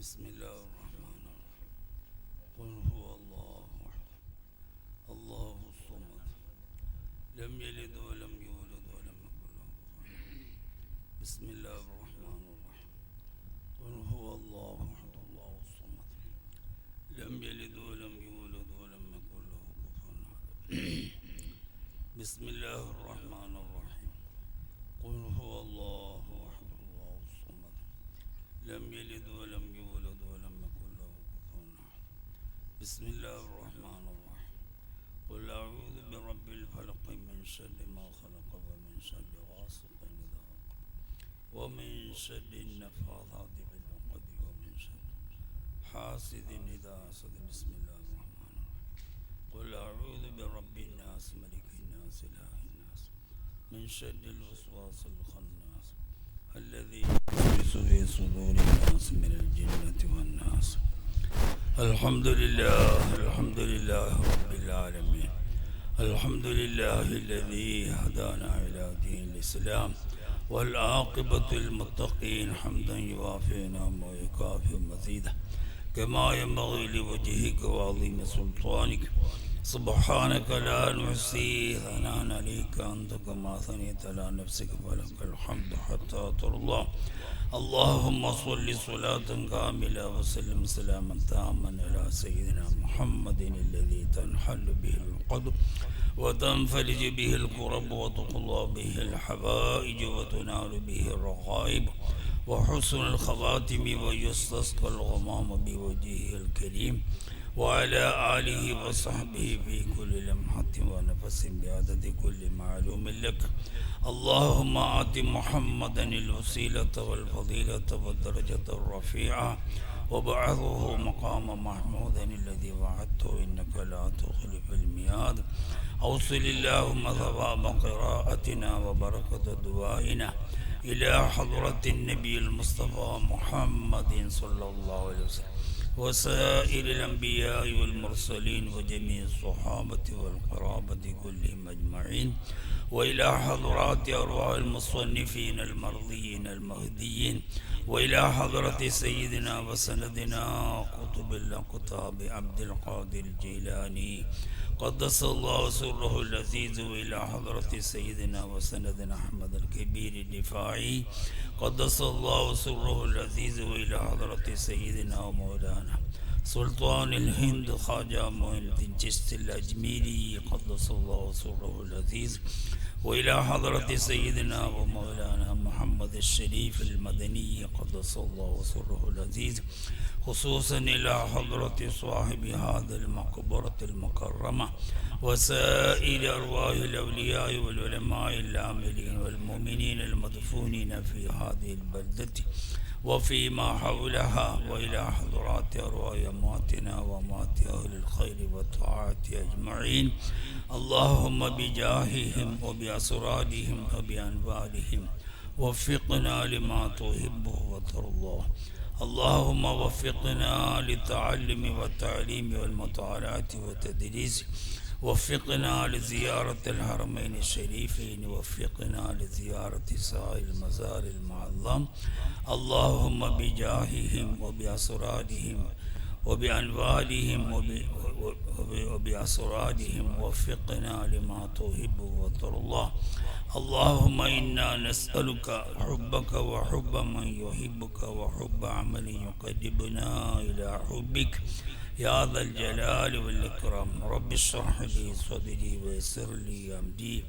بسم الله الرحمن الرحيم. قل هو الله أحد الله الصمد لم يلد ولم يولد ولم يكن له كفوا أحد. بسم الله الرحمن الرحيم. قل هو الله أحد الله الصمد لم يلد ولم يولد ولم يكن له كفوا أحد. بسم الله الرحمن الرحيم. قل هو الله أحد الله الصمد لم يلد ولم يولد ولم يكن له كفوا أحد. بسم الله الرحمن الرحيم. قل أعوذ برب الفلق من شر ما خلق ومن شر غاسق إذا وقب ومن شر النفاثات في العقد ومن شر حاسد إذا حسد. بسم الله الرحمن الرحيم. قل أعوذ برب الناس ملك الناس إله الناس من شر الوسواس الخناس الذي يوسوس في صدور الناس من الجنة والناس. الحمد لله رب العالمين. الحمد لله الذي هدانا إلى دين الإسلام والعاقبة للمتقين. حمدا يوافي نعمه ويكافئ مزيده كما ينبغي لوجهك وعظيم سلطانك. سبحانك لا نحصي ثناء عليك أنت كما ثنيت على نفسك فلك الحمد حتى ترضى. اللهم صل صلاة كاملة وسلم سلاما تاما على سيدنا محمد الذي تنحل به العقد وتنفرج به الكرب وتقضى به الحوائج وتنال به الرغائب وحسن الخواتم ويستسقى الغمام بوجهه الكريم وعلى آله وصحبه في كل لمحة ونفس بعدد كل معلوم لك. اللهم آت محمدا الوسيلة والفضيلة والدرجة الرفيعة وبعثه مقام محمودا الذي وعدته إنك لا تخلف الميعاد. أوصل اللهم ثواب قراءتنا وبركة دعائنا إلى حضرة النبي المصطفى محمد صلى الله عليه وسلم وسائر الأنبياء والمرسلين وجميع الصحابة والقرابة كلهم أجمعين وإلى حضرات أرواح المصنفين المرضيين المهديين وإلى حضرة سيدنا وسندنا قطب الأقطاب عبد القادر الجيلاني قدس الله سره العزيز وإلى حضرة سيدنا وسندنا أحمد الكبير الدفاعي قدس الله سره العزيز وإلى حضرة سيدنا ومولانا سلطان الهند خواجة معين الدين الچشتي الأجميري قدس الله سره العزيز وإلى حضرة سيدنا ومولانا محمد الشريف المدني قدس الله سره العزيز خصوصا إلى حضرة صاحب هذا المقبرة المكرمة وسائر أرواح الأولياء والعلماء العاملين والمؤمنين المدفونين في هذه البلدة وفيما حولها وإلى حضرات أرواح أمواتنا وأموات أهل الخير والطاعات أجمعين. اللهم بجاههم وبأسرارهم وبأنوارهم وفقنا لما تحبه وترضاه. اللهم وفقنا للتعلم والتعليم والمطالعة والتدريس. وفقنا لزيارة الحرمين الشريفين. وفقنا لزيارة سائر المزار المعظم. اللهم بجاههم وبأسرارهم وبأنوارهم وبأسرارهم وفقنا لما تحب وترضى. اللهم إنا نسألك حبك وحب من يحبك وحب عمل يقربنا إلى حبك يا ذا الجلال والإكرام. رب اشرح لي صدري ويسر لي أمري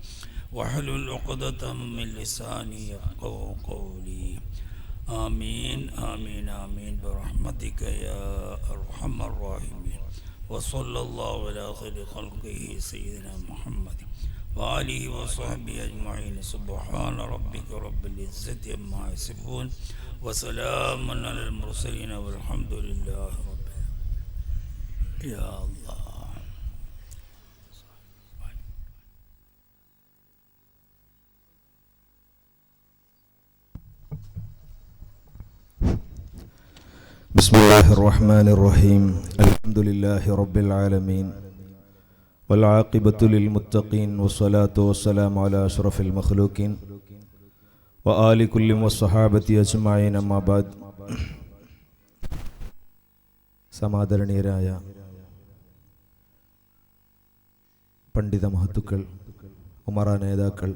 واحلل عقدة من لساني يفقهوا قولي. آمين آمين آمين برحمتك يا أرحم الراحمين. وصلى الله على خير خلقه سيدنا محمد وآله وصحبه أجمعين. سبحان ربك رب العزة عما يصفون وسلام على المرسلين والحمد لله رب العالمين. يا الله. بسم الله الرحمن الرحيم. الحمد لله رب العالمين والعاقبة للمتقين والصلاة والسلام على أشرف المخلوقين وآل كل والصحابة أجمعين. أما بعد സമാദരണീയരായ പണ്ഡിത മഹത്തുക്കൾ, ഉമറ നേതാക്കൾ,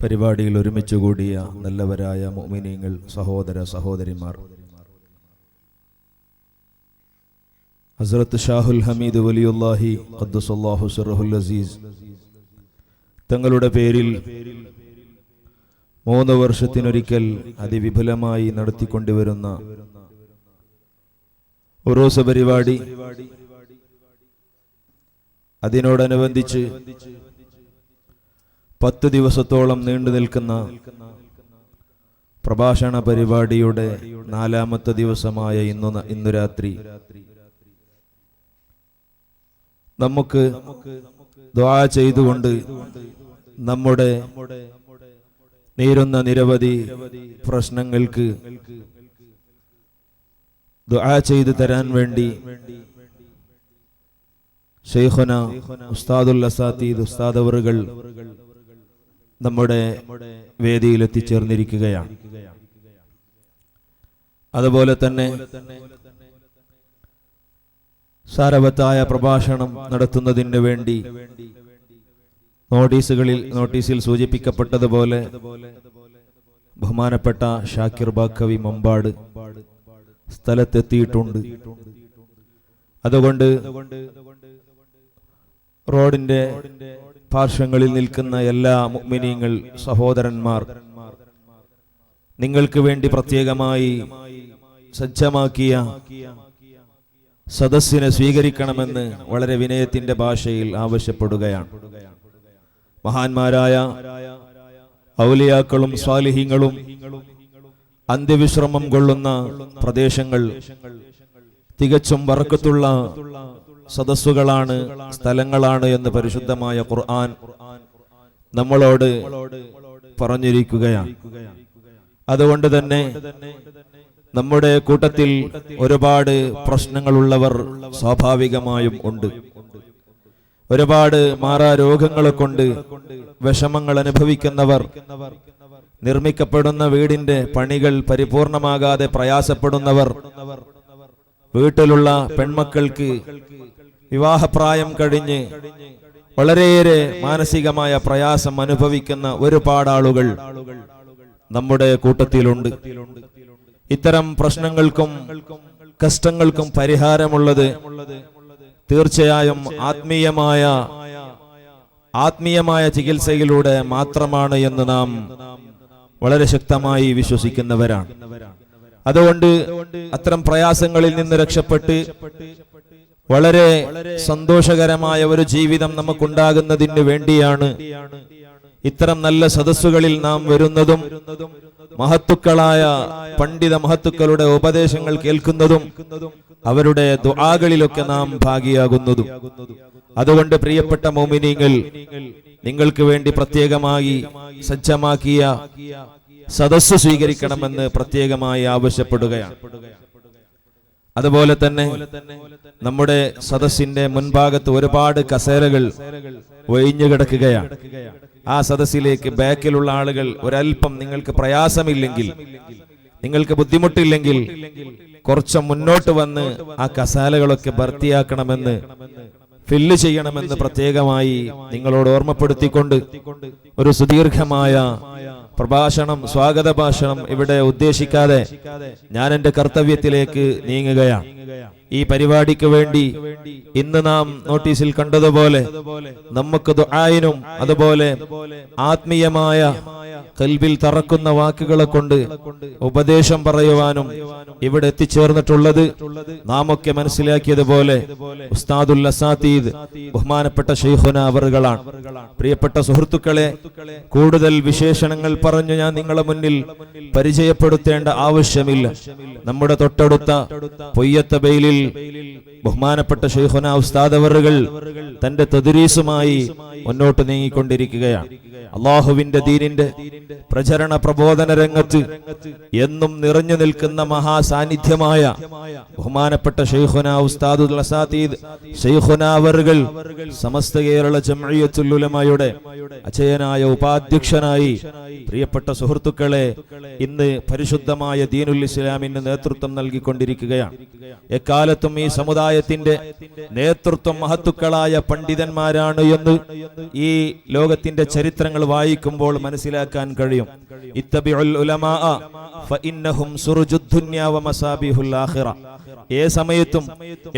പരിപാടിയിൽ ഒരുമിച്ച് കൂടിയ നല്ലവരായ മുഅ്മിനീങ്ങൾ, സഹോദര സഹോദരിമാർ, ഹസ്രത്ത് ഷാഹുൽ ഹമീദ് വലിയുല്ലാഹി ഖദ്ദസല്ലാഹു സിർറുൽ അസീസ് തങ്ങളുടെ പേരിൽ 3 വർഷത്തിനൊരിക്കൽ അതിവിപുലമായി നടത്തിക്കൊണ്ടുവരുന്ന ഉറൂസ് പരിപാടി, അതിനോടനുബന്ധിച്ച് 10 ദിവസത്തോളം നീണ്ടു നിൽക്കുന്ന പ്രഭാഷണ പരിപാടിയുടെ 4ാമത്തെ ദിവസമായ ഇന്നു രാത്രി നമുക്ക് ദുആ ചെയ്തുകൊണ്ട് നമ്മുടെ നേരുന്ന നിരവധി പ്രശ്നങ്ങൾക്ക് ദുആ ചെയ്തു തരാൻ വേണ്ടി ശൈഖുന ഉസ്താദുൽ അസാതീദ് ഉസ്താദ് അവറുകൾ നമ്മുടെ വേദിയിൽ എത്തിച്ചേർന്നിരിക്കുകയാണ്. അതുപോലെ തന്നെ സാരവത്തായ പ്രഭാഷണം നടത്തുന്നതിന് വേണ്ടി നോട്ടീസിൽ സൂചിപ്പിക്കപ്പെട്ടതുപോലെ ബഹുമാനപ്പെട്ട ഷാക്കിർ ബാക്കവി മമ്പാട് സ്ഥലത്തെത്തിയിട്ടുണ്ട്. അതുകൊണ്ട് റോഡിന്റെ പാർശ്വങ്ങളിൽ നിൽക്കുന്ന എല്ലാ മുഅ്മിനീങ്ങൾ സഹോദരന്മാർ, നിങ്ങൾക്ക് വേണ്ടി പ്രത്യേകമായി സജ്ജമാക്കിയ സദസ്സിനെ സ്വീകരിക്കണമെന്ന് വളരെ വിനയത്തിന്റെ ഭാഷയിൽ ആവശ്യപ്പെടുകയാണ്. മഹാന്മാരായ ഔലിയാക്കളും സ്വാലിഹീങ്ങളും അന്ത്യവിശ്രമം കൊള്ളുന്ന പ്രദേശങ്ങൾ തികച്ചും ബറക്കത്തുള്ള സദസ്സുകളാണ്, സ്ഥലങ്ങളാണ് എന്ന് പരിശുദ്ധമായ ഖുർആൻ നമ്മളോട് പറഞ്ഞിരിക്കുകയാണ്. അതുകൊണ്ട് തന്നെ നമ്മുടെ കൂട്ടത്തിൽ ഒരുപാട് പ്രശ്നങ്ങളുള്ളവർ സ്വാഭാവികമായും ഉണ്ട്. ഒരുപാട് മാറാ രോഗങ്ങളെ കൊണ്ട് വിഷമങ്ങൾ അനുഭവിക്കുന്നവർ, നിർമ്മിക്കപ്പെടുന്ന വീടിന്റെ പണികൾ പരിപൂർണമാകാതെ പ്രയാസപ്പെടുന്നവർ, വീട്ടിലുള്ള പെൺമക്കൾക്ക് വിവാഹപ്രായം കഴിഞ്ഞ് വളരെയേറെ മാനസികമായ പ്രയാസം അനുഭവിക്കുന്ന ഒരുപാട് ആളുകൾ നമ്മുടെ കൂട്ടത്തിലുണ്ട്. ഇത്തരം പ്രശ്നങ്ങൾക്കും കഷ്ടങ്ങൾക്കും പരിഹാരമുള്ളത് തീർച്ചയായും ആത്മീയമായ ചികിത്സയിലൂടെ മാത്രമാണ് എന്ന് നാം വളരെ ശക്തമായി വിശ്വസിക്കുന്നവരാണ്. അതുകൊണ്ട് അത്തരം പ്രയാസങ്ങളിൽ നിന്ന് രക്ഷപ്പെട്ട് വളരെ സന്തോഷകരമായ ഒരു ജീവിതം നമുക്കുണ്ടാകുന്നതിന് വേണ്ടിയാണ് ഇത്തരം നല്ല സദസ്സുകളിൽ നാം വരുന്നതും മഹത്തുക്കളായ പണ്ഡിത മഹത്തുക്കളുടെ ഉപദേശങ്ങൾ കേൾക്കുന്നതും അവരുടെ ദുആകളിലൊക്കെ നാം ഭാഗിയാകുന്നതും. അതുകൊണ്ട് പ്രിയപ്പെട്ട മുഅ്മിനീങ്ങൾ, നിങ്ങൾക്ക് വേണ്ടി പ്രത്യേകമായി സജ്ജമാക്കിയ സദസ്സ് സ്വീകരിക്കണമെന്ന് പ്രത്യേകമായി ആവശ്യപ്പെടുകയാണ്. അതുപോലെ തന്നെ നമ്മുടെ സദസ്സിന്റെ മുൻഭാഗത്ത് ഒരുപാട് കസേരകൾ ഒഴിഞ്ഞു കിടക്കുകയാണ്. ആ സദസ്സിലേക്ക് ബാക്കിലുള്ള ആളുകൾ ഒരൽപ്പം നിങ്ങൾക്ക് പ്രയാസമില്ലെങ്കിൽ, നിങ്ങൾക്ക് ബുദ്ധിമുട്ടില്ലെങ്കിൽ കുറച്ച് മുന്നോട്ട് വന്ന് ആ കസാലകളൊക്കെ ഭർത്തിയാക്കണമെന്ന്, ഫില്ല് ചെയ്യണമെന്ന് പ്രത്യേകമായി നിങ്ങളോട് ഓർമ്മപ്പെടുത്തിക്കൊണ്ട് ഒരു സുദീർഘമായ സ്വാഗത ഭാഷണം ഇവിടെ ഉദ്ദേശിക്കാതെ ഞാൻ എന്റെ കർത്തവ്യത്തിലേക്ക് നീങ്ങുകയാണ്. ഈ പരിപാടിക്ക് വേണ്ടി ഇന്ന് നാം നോട്ടീസിൽ കണ്ടതുപോലെ നമുക്ക് ദുആയിനും അതുപോലെ ആത്മീയമായ ഖൽബിൽ തറക്കുന്ന വാക്കുകളെ കൊണ്ട് ഉപദേശം പറയുവാനും ഇവിടെ എത്തിച്ചേർന്നിട്ടുള്ളത് നാം ഒക്കെ മനസ്സിലാക്കിയതുപോലെ ഉസ്താദുൽ അസാതീദ് ബഹുമാനപ്പെട്ട ശൈഖുന അവറുകളാണ്. പ്രിയപ്പെട്ട സുഹൃത്തുക്കളെ, കൂടുതൽ വിശേഷണങ്ങൾ പറഞ്ഞു ഞാൻ നിങ്ങളെ മുന്നിൽ പരിചയപ്പെടുത്തേണ്ട ആവശ്യമില്ല. നമ്മുടെ തൊട്ടടുത്ത പൊയ്യത്തബൈലിൽ ബഹുമാനപ്പെട്ട ശൈഖുന ഉസ്താദ് അവറുകൾ തന്റെ തദ്രീസുമായി മുന്നോട്ട് നീങ്ങിക്കൊണ്ടിരിക്കുകയാണ്. അള്ളാഹുവിന്റെ ദീനിന്റെ പ്രചരണ പ്രബോധന രംഗത്ത് എന്നും നിറഞ്ഞു നിൽക്കുന്ന മഹാസാന്നിധ്യമായ ബഹുമാനപ്പെട്ട ശൈഖുനാ ഉസ്താദുൽ അസാതീദ് ശൈഖുനാ അവറുകൾ സമസ്ത കേരള ജംഇയ്യത്തുൽ ഉലമയുടെ അജയനായ ഉപാധ്യക്ഷനായി പ്രിയപ്പെട്ട സുഹൃത്തുക്കളെ ഇന്ന് പരിശുദ്ധമായ ദീനുൽ ഇസ്ലാമിന് നേതൃത്വം നൽകിക്കൊണ്ടിരിക്കുകയാണ്. എക്കാലത്തും ഈ സമുദായത്തിന്റെ നേതൃത്വം മഹത്തുക്കളായ പണ്ഡിതന്മാരാണ് എന്ന് ഈ ലോകത്തിന്റെ ചരിത്രങ്ങൾ വായിക്കുമ്പോൾ മനസ്സിലാക്കാൻ കഴിയും. ഇത്തബിഉൽ ഉലമാഅ ഫഇന്നഹും സുറുജുദ് ദുനിയ വമസാബിഹുൽ ആഖിറ. ഏ സമയത്തും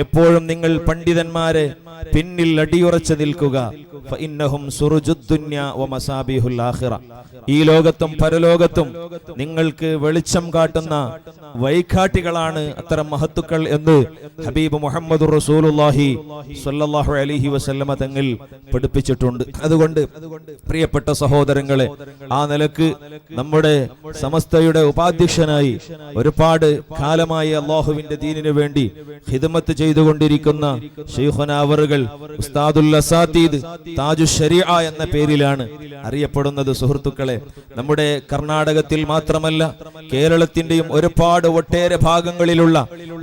എപ്പോഴും നിങ്ങൾ പണ്ഡിതന്മാരെ പിന്നിൽ അടിയുറച്ചു നിൽക്കുക. ഫഇന്നഹും സുറുജുദ് ദുനിയ വമസാബിഹുൽ ആഖിറ. ഈ ലോകത്തും പരലോകത്തും നിങ്ങൾക്ക് വെളിച്ചം കാട്ടുന്ന വഴികാട്ടികളാണ് അത്തരം മഹത്തുക്കൾ എന്ന് ഹബീബ് മുഹമ്മദ് റസൂലുള്ളാഹി സ്വല്ലല്ലാഹു അലൈഹി വസല്ലമ തങ്ങൾ പഠിപ്പിച്ചിട്ടുണ്ട്. അതുകൊണ്ട് പ്രിയപ്പെട്ട സഹോദരങ്ങളെ, ആ നിലക്ക് നമ്മുടെ സമസ്തയുടെ ഉപാധ്യക്ഷനായി ഒരുപാട് കാലമായി അള്ളാഹുവിന്റെ ദീനിനു വേണ്ടി ഖിദ്മത്ത് ചെയ്തുകൊണ്ടിരിക്കുന്ന ശൈഖുനാ അവറുകൾ ഉസ്താദുൽ അസാതീദ് താജു ശരീഅ എന്ന പേരിലാണ് അറിയപ്പെടുന്നത്. സുഹൃത്തുക്കളെ, നമ്മുടെ കർണാടകത്തിൽ മാത്രമല്ല കേരളത്തിന്റെയും ഒട്ടേറെ ഭാഗങ്ങളിലുള്ള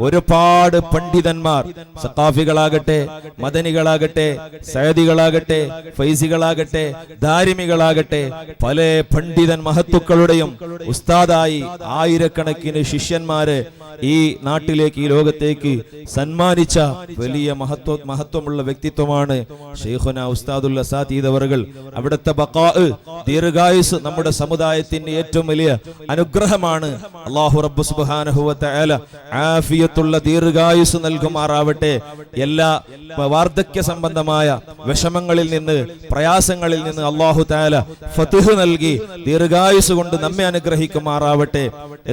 ഒരുപാട് പണ്ഡിതന്മാർ, സഖാഫികളാകട്ടെ, മദനികളാകട്ടെ, സയദികളാകട്ടെ, ഫൈസികളാകട്ടെ, ധാരിമികളാകട്ടെ, പല പണ്ഡിതൻ മഹത്തുക്കളുടെയും ഉസ്താദായി ആയിരക്കണക്കിന് ശിഷ്യന്മാരെ ഈ നാട്ടിലേക്ക്, ഈ ലോകത്തേക്ക് സന്മാനിച്ച വലിയ മഹത്വമുള്ള വ്യക്തിത്വമാണ് ശൈഖുനാ ഉസ്താദുൽ അസാതീദ് അവറുകൾ. അവിടുത്തെ ബഖാ, ദീർഘായുസ് നമ്മുടെ സമുദായത്തിന്റെ ഏറ്റവും വലിയ അനുഗ്രഹമാണ്. അല്ലാഹു റബ്ബ് സുബ്ഹാനഹു വ തആല ആഫിയത്തുള്ള ദീർഘായുസ് നൽകുമാറാവട്ടെ. എല്ലാ വാർദ്ധക്യ സംബന്ധമായ വിഷമങ്ങളിൽ നിന്ന്, പ്രയാസങ്ങളിൽ നിന്ന് അല്ലാഹു തആല ഫത്ഹ് നൽകി ദീർഘായുസ് കൊണ്ട് നമ്മെ അനുഗ്രഹിക്കുമാറാവട്ടെ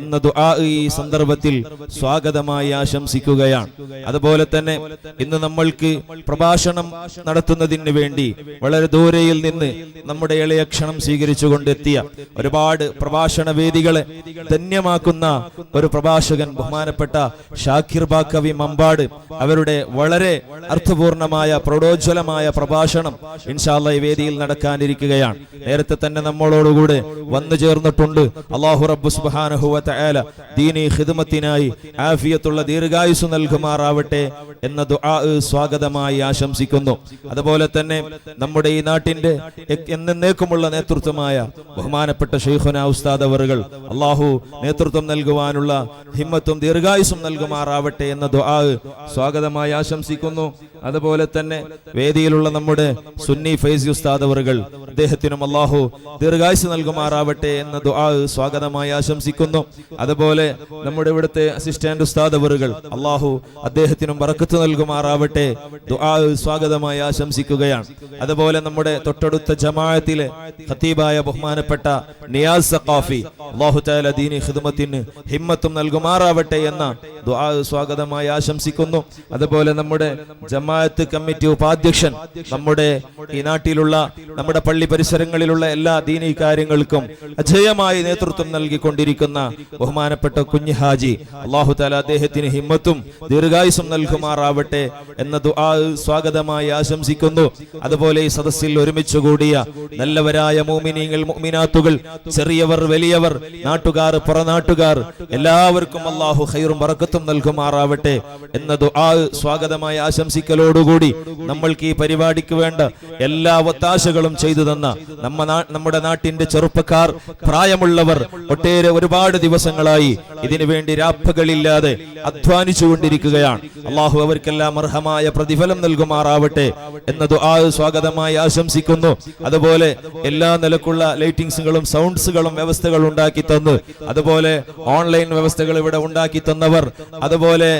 എന്ന ദുആ ഈ സന്ദർഭത്തിൽ സ്വാഗതമായി ആശംസിക്കുകയാണ്. അതുപോലെ തന്നെ ഇന്ന് നമ്മൾക്ക് പ്രഭാഷണം നടത്തുന്നതിന് വേണ്ടി വളരെ ദൂരയിൽ നിന്ന് നമ്മുടെ ഇളയ ക്ഷണം സ്വീകരിച്ചുകൊണ്ടെത്തിയ ഒരുപാട് പ്രഭാഷണ വേദികളെ ധന്യമാക്കുന്ന ഒരു പ്രഭാഷകൻ ബഹുമാനപ്പെട്ട ഷാക്കിർ ബാക്കവി മമ്പാട് അവരുടെ വളരെ അർത്ഥപൂർണമായ പ്രൗഢോജ്വലമായ പ്രഭാഷണം ഇൻഷാ അല്ലാഹ് ഈ വേദിയിൽ നടക്കാനിരിക്കുകയാണ്. നേരത്തെ തന്നെ നമ്മളോടുകൂടെ വന്നു ചേർന്നിട്ടുണ്ട്. അല്ലാഹു റബ്ബ് സുബ്ഹാനഹു വ തആല ദീനി ഖിദ്മത്തിനായി ആഫിയത്തുള്ള ദീർഘായുസ് നൽകുമാറാവട്ടെ എന്ന ദുആ സ്വാഗതമായി ആശംസിക്കുന്നു. അതുപോലെ തന്നെ നമ്മുടെ ഈ നാട്ടിന്റെ എന്നേക്കുമുള്ള നേതൃത്വമായ ബഹുമാനപ്പെട്ട ശൈഖുനാ ഉസ്താദ് അവറുകൾ അല്ലാഹു നേതൃത്വം നൽകുവാനുള്ള ഹിമ്മത്തും ദീർഘായുസും നൽകുമാറാവട്ടെ എന്ന ദുആ സ്വാഗതമായി ആശംസിക്കുന്നു. അതുപോലെ തന്നെ വേദിയിലുള്ള നമ്മുടെ സുന്നി ഫൈസി ഉസ്താദ് അവറുകൾ, അദ്ദേഹത്തിനും അല്ലാഹു ദീർഘായുസ് നൽകുമാറാവട്ടെ എന്ന ദുആ സ്വാഗതമായി ആശംസിക്കുന്നു. അതുപോലെ നമ്മുടെ ഇവിടുത്തെ അസിസ്റ്റന്റ് ഉസ്താദ് അവറുകൾ, അല്ലാഹു അദ്ദേഹത്തിനും ബറക്കത്ത് നൽകുമാറാവട്ടെ, ദുആ സ്വാഗതമായി ആശംസിക്കുകയാണ്. അതുപോലെ നമ്മുടെ തൊട്ടടുത്ത ജമാഅത്തിലെ ഖതീബായ ബഹുമാനപ്പെട്ട നിയാസ് സഖാഫി, അല്ലാഹു തആല ദീനി ഖിദ്മത്തിന് ഹിമ്മത്തും നൽകുമാറാവട്ടെ എന്ന ദുആ സ്വാഗതമായി ആശംസിക്കുന്നു. അതുപോലെ നമ്മുടെ ജമാഅത്ത് കമ്മിറ്റി ഉപാധ്യക്ഷൻ, നമ്മുടെ ഈ നാട്ടിലുള്ള നമ്മുടെ പള്ളി പരിസരങ്ങളിലുള്ള എല്ലാ ദീനി കാര്യങ്ങൾക്കും അജയമായി നേതൃത്വം നൽകിക്കൊണ്ടിരിക്കുന്ന ബഹുമാനപ്പെട്ട കുഞ്ഞി ഹാജി, അല്ലാഹു തആല അദ്ദേഹത്തിന് ഹിമ്മത്തും ദീർഘായുസും നൽകുമാറാവട്ടെ എന്ന ദുആ സ്വാഗതമായി ആശംസിക്കുന്നു. അതുപോലെ ഈ സദസ്സിൽ ഒരുമിച്ച് കൂടിയ നല്ലവരായ മുഅ്മിനീങ്ങൾ, മുഅ്മിനാത്തുകൾ, ചെറിയവർ, വലിയവർ, നാട്ടുകാർ, പുറനാട്ടുകാർ, എല്ലാവർക്കും അല്ലാഹു ഖൈറും ബറക്കത്തും നൽകുമാറാവട്ടെ എന്ന ദുആ സ്വാഗതമായി ആശംസിക്കലോടുകൂടി നമ്മൾക്ക് ഈ പരിപാടിക്ക് വേണ്ട എല്ലാ ഒത്താശകളും ചെയ്തു തന്ന നമ്മുടെ നാട്ടിന്റെ ചെറുപ്പക്കാർ, പ്രായമുള്ളവർ, ഒരുപാട് ദിവസങ്ങളായി ഇതിനു വേണ്ടി രാപ്പകലില്ലാതെ അധ്വാനിച്ചുകൊണ്ടിരിക്കുകയാണ്. അല്ലാഹു അവർക്കെല്ലാം അർഹമായ പ്രതിഫലം നൽകുമാറാവട്ടെ എന്ന ദുആ സ്വാഗതമായി ആശംസിക്കുന്നു. അതുപോലെ എല്ലാ നിലക്കുള്ള ലൈറ്റിംഗ്സുകളും സൗണ്ട്സുകളും വ്യവസ്ഥകൾ ഉണ്ടാക്കി തന്നു, അതുപോലെ ഓൺലൈൻ വ്യവസ്ഥകൾ ഇവിടെ ഉണ്ടാക്കി തന്നവർ, അതുപോലെ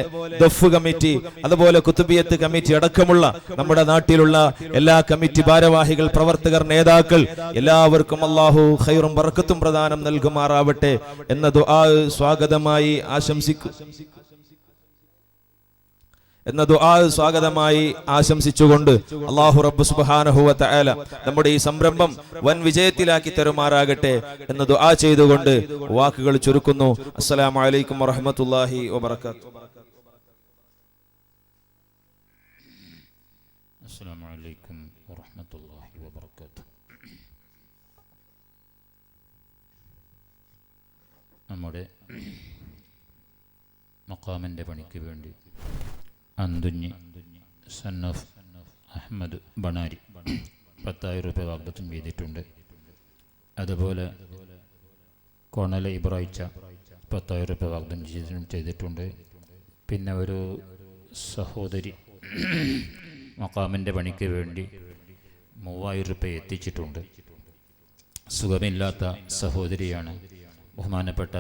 ദഫ് കമ്മിറ്റി, അതുപോലെ കുത്തുബിയത്ത് കമ്മിറ്റി അടക്കമുള്ള നമ്മുടെ നാട്ടിലുള്ള എല്ലാ കമ്മിറ്റി ഭാരവാഹികൾ, പ്രവർത്തകർ, നേതാക്കൾ, എല്ലാവർക്കും അല്ലാഹു ഖൈറും ബറക്കത്തും പ്രദാനം നൽകുമാറാവട്ടെ എന്ന ദുആ സ്വാഗതമായി ആശംസിച്ചുകൊണ്ട് അല്ലാഹു റബ്ബ് സുബ്ഹാനഹു വ തആല നമ്മുടെ ഈ സംരംഭം വൻ വിജയത്തിലാക്കി തരുമാറാകട്ടെ എന്ന് ദുആ ചെയ്തുകൊണ്ട് വാക്കുകൾ ചുരുക്കുന്നു. അസ്സലാമു അലൈക്കും വറഹ്മത്തുള്ളാഹി വബറകാതുഹു. അസ്സലാമു അലൈക്കും വറഹ്മത്തുള്ളാഹി വബറകാതുഹു. നമ്മുടെ മഖാമിൻ്റെ പണിക്ക് വേണ്ടി അന്തുഞ്ഞി സൺ ഓഫ് അഹമ്മദ് ബണാരി 10,000 രൂപ വാഗ്ദത്തം ചെയ്തിട്ടുണ്ട്. അതുപോലെ കൊണല ഇബ്രാഹിച്ച 10,000 രൂപ വാഗ്ദത്തം ചെയ്തിട്ടുണ്ട്. പിന്നെ ഒരു സഹോദരി മഖാമിൻ്റെ പണിക്ക് വേണ്ടി 3,000 രൂപ എത്തിച്ചിട്ടുണ്ട്. സുഖമില്ലാത്ത സഹോദരിയാണ്. ബഹുമാനപ്പെട്ട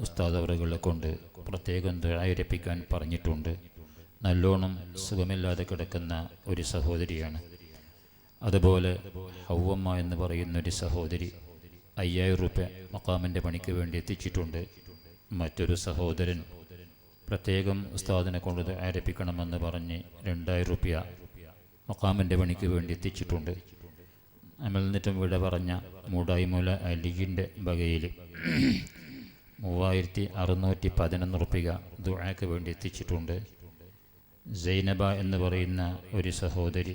ഉസ്താദ് അവറുകളെ കൊണ്ട് പ്രത്യേകം ദുആയിരപ്പിക്കാൻ പറഞ്ഞിട്ടുണ്ട്. നല്ലോണം സുഖമില്ലാതെ കിടക്കുന്ന ഒരു സഹോദരിയാണ്. അതുപോലെ ഹൗവമ്മ എന്ന് പറയുന്നൊരു സഹോദരി 5,000 രൂപ മഖാമിൻ്റെ പണിക്ക് വേണ്ടി എത്തിച്ചിട്ടുണ്ട്. മറ്റൊരു സഹോദരൻ പ്രത്യേകം ഉസ്താദിനെ കൊണ്ട് ദുആയിരപ്പിക്കണമെന്ന് പറഞ്ഞ് 2,000 രൂപ മഖാമിൻ്റെ പണിക്ക് വേണ്ടി എത്തിച്ചിട്ടുണ്ട്. അമൽ നിന്നിട്ടും ഇവിടെ പറഞ്ഞ മൂടായിമൂല അലിജിൻ്റെ വകയിൽ 3,611 രൂപ ദുആക്ക് വേണ്ടി എത്തിച്ചിട്ടുണ്ട്. സൈനബ എന്ന് പറയുന്ന ഒരു സഹോദരി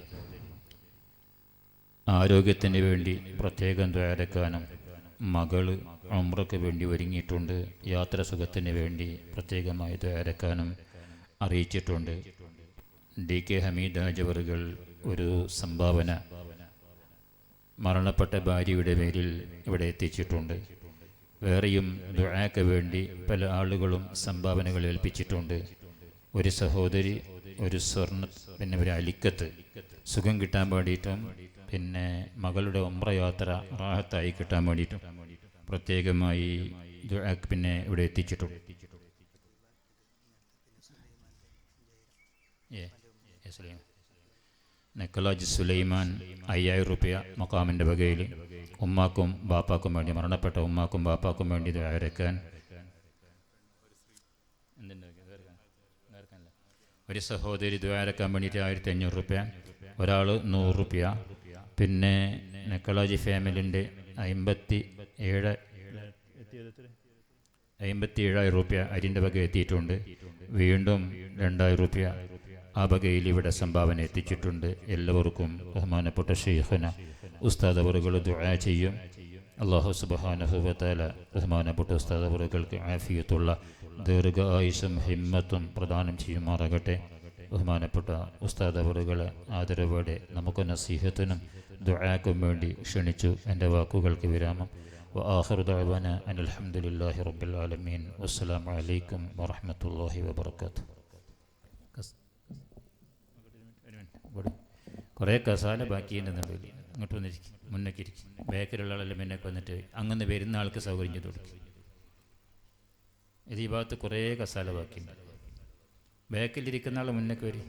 ആരോഗ്യത്തിന് വേണ്ടി പ്രത്യേകം ദുആരക്കാനും മകള് ഉംറയ്ക്ക് വേണ്ടി ഒരുങ്ങിയിട്ടുണ്ട്. യാത്ര സുഖത്തിന് വേണ്ടി പ്രത്യേകമായി ദുആരക്കാനും അറിയിച്ചിട്ടുണ്ട്. DK ഹമീദ് ഹാജവറുകൾ ഒരു സംഭാവന മരണപ്പെട്ട ഭാര്യയുടെ പേരിൽ ഇവിടെ എത്തിച്ചിട്ടുണ്ട്. വേറെയും ദുആക്ക് വേണ്ടി പല ആളുകളും സംഭാവനകൾ ഏൽപ്പിച്ചിട്ടുണ്ട്. ഒരു സഹോദരി ഒരു സ്വർണ്ണ പിന്നെ ഒരു അലിക്കത്ത് സുഖം കിട്ടാൻ വേണ്ടിയിട്ടും പിന്നെ മകളുടെ ഉംറ യാത്ര റാഹത്തായി കിട്ടാൻ വേണ്ടിയിട്ടും പ്രത്യേകമായി ദുആക്ക് പിന്നെ ഇവിടെ എത്തിച്ചിട്ടുണ്ട്. നെക്കലാജ് സുലൈമാൻ 5,000 രൂപ മഖാമിൻ്റെ വകയിൽ ഉമ്മാക്കും ബാപ്പാക്കും വേണ്ടി മരണപ്പെട്ട ഉമ്മാക്കും ബാപ്പാക്കും വേണ്ടി ദുആരക്കാൻ ഒരു സഹോദരി ദുആരക്കാൻ വേണ്ടിയിട്ട് 1,500 രൂപ, ഒരാൾ 100 രൂപ. പിന്നെ നെക്കലാജി ഫാമിലിൻ്റെ 57,000 രൂപ അരിൻ്റെ വക എത്തിയിട്ടുണ്ട്. വീണ്ടും 2,000 രൂപ ആ വകയിൽ ഇവിടെ സംഭാവന എത്തിച്ചിട്ടുണ്ട്. എല്ലാവർക്കും ബഹുമാനപ്പെട്ട ശൈഖന ഉസ്താദ് അവറുകൾ ദുആ ചെയ്യും. അല്ലാഹു സുബ്ഹാനഹു വ തആല ബഹുമാനപ്പെട്ട ഉസ്താദ് അവറുകൾക്ക് ആഫിയത്തുള്ള ദീർഘായുസ്സും ഹിമ്മത്തും പ്രദാനം ചെയ്യുമാറാകട്ടെ. ബഹുമാനപ്പെട്ട ഉസ്താദ് അവറുകളെ ആദരവോടെ നമുക്ക് നസീഹത്തിനും ദുആക്കും വേണ്ടി ക്ഷണിച്ചു. എൻ്റെ വാക്കുകൾക്ക് വിരാമം. വആഖിറു ദഅവാനാ അനിൽ ഹംദുലില്ലാഹി റബ്ബിൽ ആലമീൻ. വസ്സലാമു അലൈക്കും വറഹ്മത്തുള്ളാഹി വബറകാതുഹു. കുറേ കസാല ബാക്കിയുണ്ടെന്നുണ്ടെങ്കിൽ അങ്ങോട്ട് വന്നിരിക്കും, മുന്നേക്ക് ഇരിക്കും. ബേക്കറിലുള്ള ആളെല്ലാം മുന്നേക്ക് വന്നിട്ട് അങ്ങനെ വരുന്ന ആൾക്ക് സൗകര്യം ചെയ്ത് കൊടുക്കും. ഇത് ഈ ഭാഗത്ത് കുറേ കസാല ബാക്കിയുണ്ട്. ബേക്കിലിരിക്കുന്ന ആൾ മുന്നേക്ക് വരും,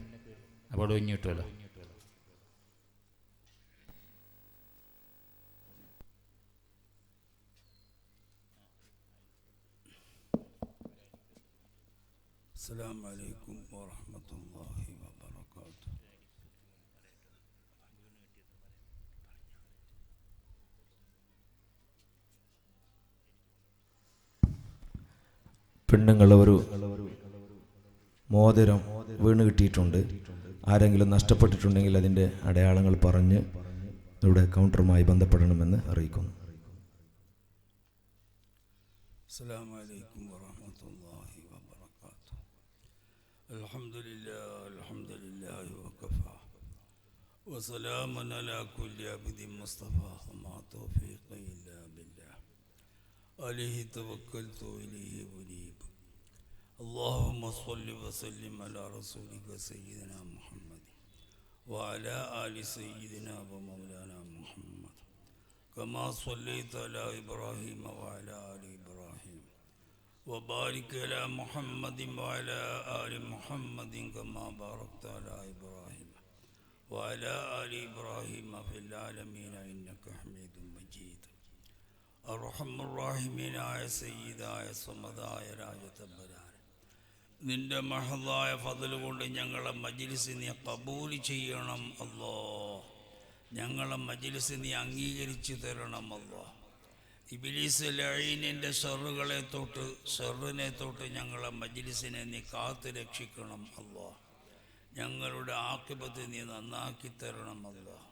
അവിടെ ഒഴിഞ്ഞു കിട്ടുമല്ലോ. അസ്സലാമു അലൈക്കും വറഹ്മത്തുള്ളാഹി വബറകാതുഹു. പെണ്ണുങ്ങൾ ഒരു മോതിരം വീണ് കിട്ടിയിട്ടുണ്ട്. ആരെങ്കിലും നഷ്ടപ്പെട്ടിട്ടുണ്ടെങ്കിൽ അതിൻ്റെ അടയാളങ്ങൾ പറഞ്ഞ് ഇവിടെ കൗണ്ടറുമായി ബന്ധപ്പെടണമെന്ന് അറിയിക്കുന്നു. അസ്സലാമു അലൈക്കും വറഹ്മത്തുള്ളാഹി വബറകാതുഹു. അൽഹംദുലില്ലാഹി വകഫാ വസലാമുൻ അലാ കുല്ലി അബ്ദിൻ മുസ്തഫാ വമാ തൗഫീഖി ഇല്ലാ ബില്ലാഹ് അലൈഹി തവക്കൽതു വഇലൈഹി ഉനീബ്. اللهم صل وسلم على رسولك سيدنا محمد وعلى آل سيدنا ومولانا محمد كما صليت على إبراهيم وعلى آل إبراهيم وبارك على محمد وعلى آل محمد كما باركت على إبراهيم وعلى آل إبراهيم في العالمين إنك حميد مجيد. أرحم الراحمين يا سيدا يا صمدا يا راجتبران. നിന്റെ മഹദായ ഫضل കൊണ്ട് ഞങ്ങളെ മജ്ലിസ് നീ കബൂൽ ചെയ്യണം അല്ലാ. ഞങ്ങളെ മജ്ലിസ് നീ അംഗീകരിച്ചു തരണം അല്ലാ. ഇബ്ലീസ് ലഈനിൻ്റെ ഷർറുകളെ തൊട്ട് ഷർറിനെ തൊട്ട് ഞങ്ങളെ മജ്ലിസിനെ നീ കാത്ത് രക്ഷിക്കണം അല്ലാ. ഞങ്ങളുടെ ആഖിബത്ത് നീ നന്നാക്കി തരണം അല്ലാഹ്.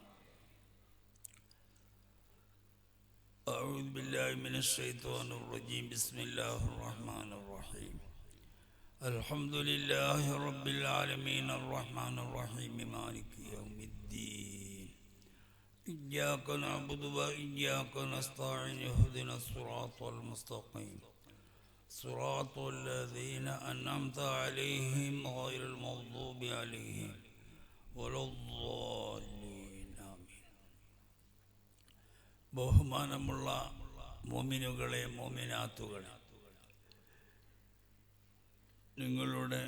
أعوذ بالله من الشيطان الرجيم. بسم الله الرحمن الرحيم. الحمد لله رب العالمين الرحمن الرحيم مالك يوم الدين. إياك نعبد وإياك نستعين اهدنا الصراط المستقيم صراط الذين أنعمت عليهم غير المغضوب عليهم ولا الضالين آمين. ബഹുമാനമുള്ള മോമിനുകളെ മോമിനാത്തുകളെ, നിങ്ങളുടെ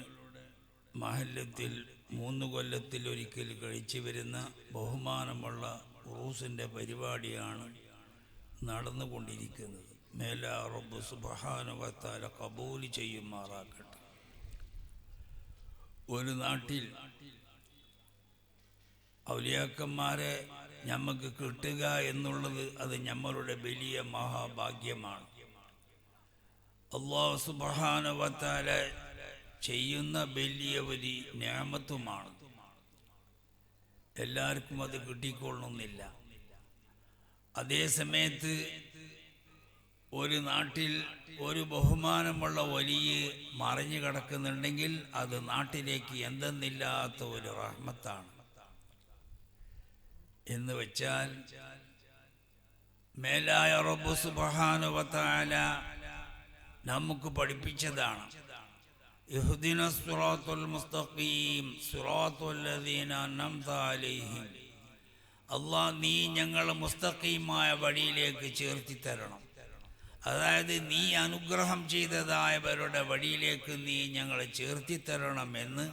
മഹല്ലത്തിൽ 3 കൊല്ലത്തിൽ ഒരിക്കൽ കഴിച്ചു വരുന്ന ബഹുമാനമുള്ള ഉറൂസിൻ്റെ പരിപാടിയാണ് നടന്നുകൊണ്ടിരിക്കുന്നത്. മേലാ റബ്ബ് സുബ്ഹാനഹു വ തആല കബൂൽ ചെയ്യുമാറാക്കട്ടെ. ഒരു നാട്ടിൽ ഔലിയാക്കന്മാരെ നമുക്ക് കിട്ടുക എന്നുള്ളത് അത് നമ്മളുടെ വലിയ മഹാഭാഗ്യമാണ്. അല്ലാഹു സുബ്ഹാനഹു വ തആല ചെയ്യുന്ന വലിയ ഒരു നിഅമത്തുമാണ്. എല്ലാവർക്കും അത് കിട്ടിക്കൊള്ളണമെന്നില്ല. അതേ സമയത്ത് ഒരു നാട്ടിൽ ഒരു ബഹുമാനമുള്ള വലിയ മറിഞ്ഞു കിടക്കുന്നുണ്ടെങ്കിൽ അത് നാട്ടിലേക്ക് എന്തെന്നില്ലാത്ത ഒരു റഹ്മത്താണ്. എന്ന് വെച്ചാൽ മേലായ റബ്ബ് സുബ്ഹാനഹു വ തആല നമുക്ക് പഠിപ്പിച്ചതാണ്. ഇഹ്ദിനസ് സിറാത്തുൽ മുസ്തഖീം സിറാത്തുൽ ലദീന അൻഅംത അലൈഹിം. അല്ലാഹ്, നീ ഞങ്ങളെ മുസ്തഖീമായ വഴിയിലേക്ക് ചേർത്തി തരണം. അതായത് നീ അനുഗ്രഹം ചെയ്തതായവരുടെ വഴിയിലേക്ക് നീ ഞങ്ങളെ ചേർത്തി തരണമെന്ന്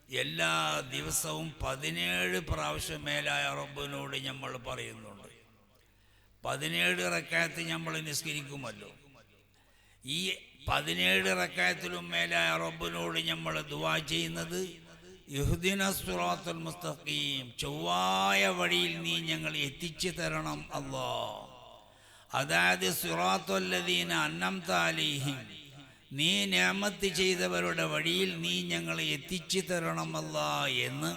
എല്ലാ ദിവസവും 17 പ്രാവശ്യം മേലായ റബ്ബിനോട് നമ്മൾ പറയുന്നുണ്ട്. 17 റക്അത്ത് നമ്മൾ നിസ്കരിക്കുമല്ലോ. ഈ 17 റക്അത്തിലും മേലായ റബ്ബിനോട് നമ്മൾ ദുആ ചെയ്യുന്നത് ഇഹ്ദിനസ് സിറാത്തുൽ മുസ്തഖീം, ചൊവ്വായ വഴിയിൽ നീ ഞങ്ങളെ എത്തിച്ചു തരണം അല്ലാഹ്. അതായത് സിറാത്തുൽ ലദീന അൻഅംത അലൈഹിം, നീ നിഅമത്ത് ചെയ്തവരുടെ വഴിയിൽ നീ ഞങ്ങളെ എത്തിച്ചു തരണമല്ല എന്ന്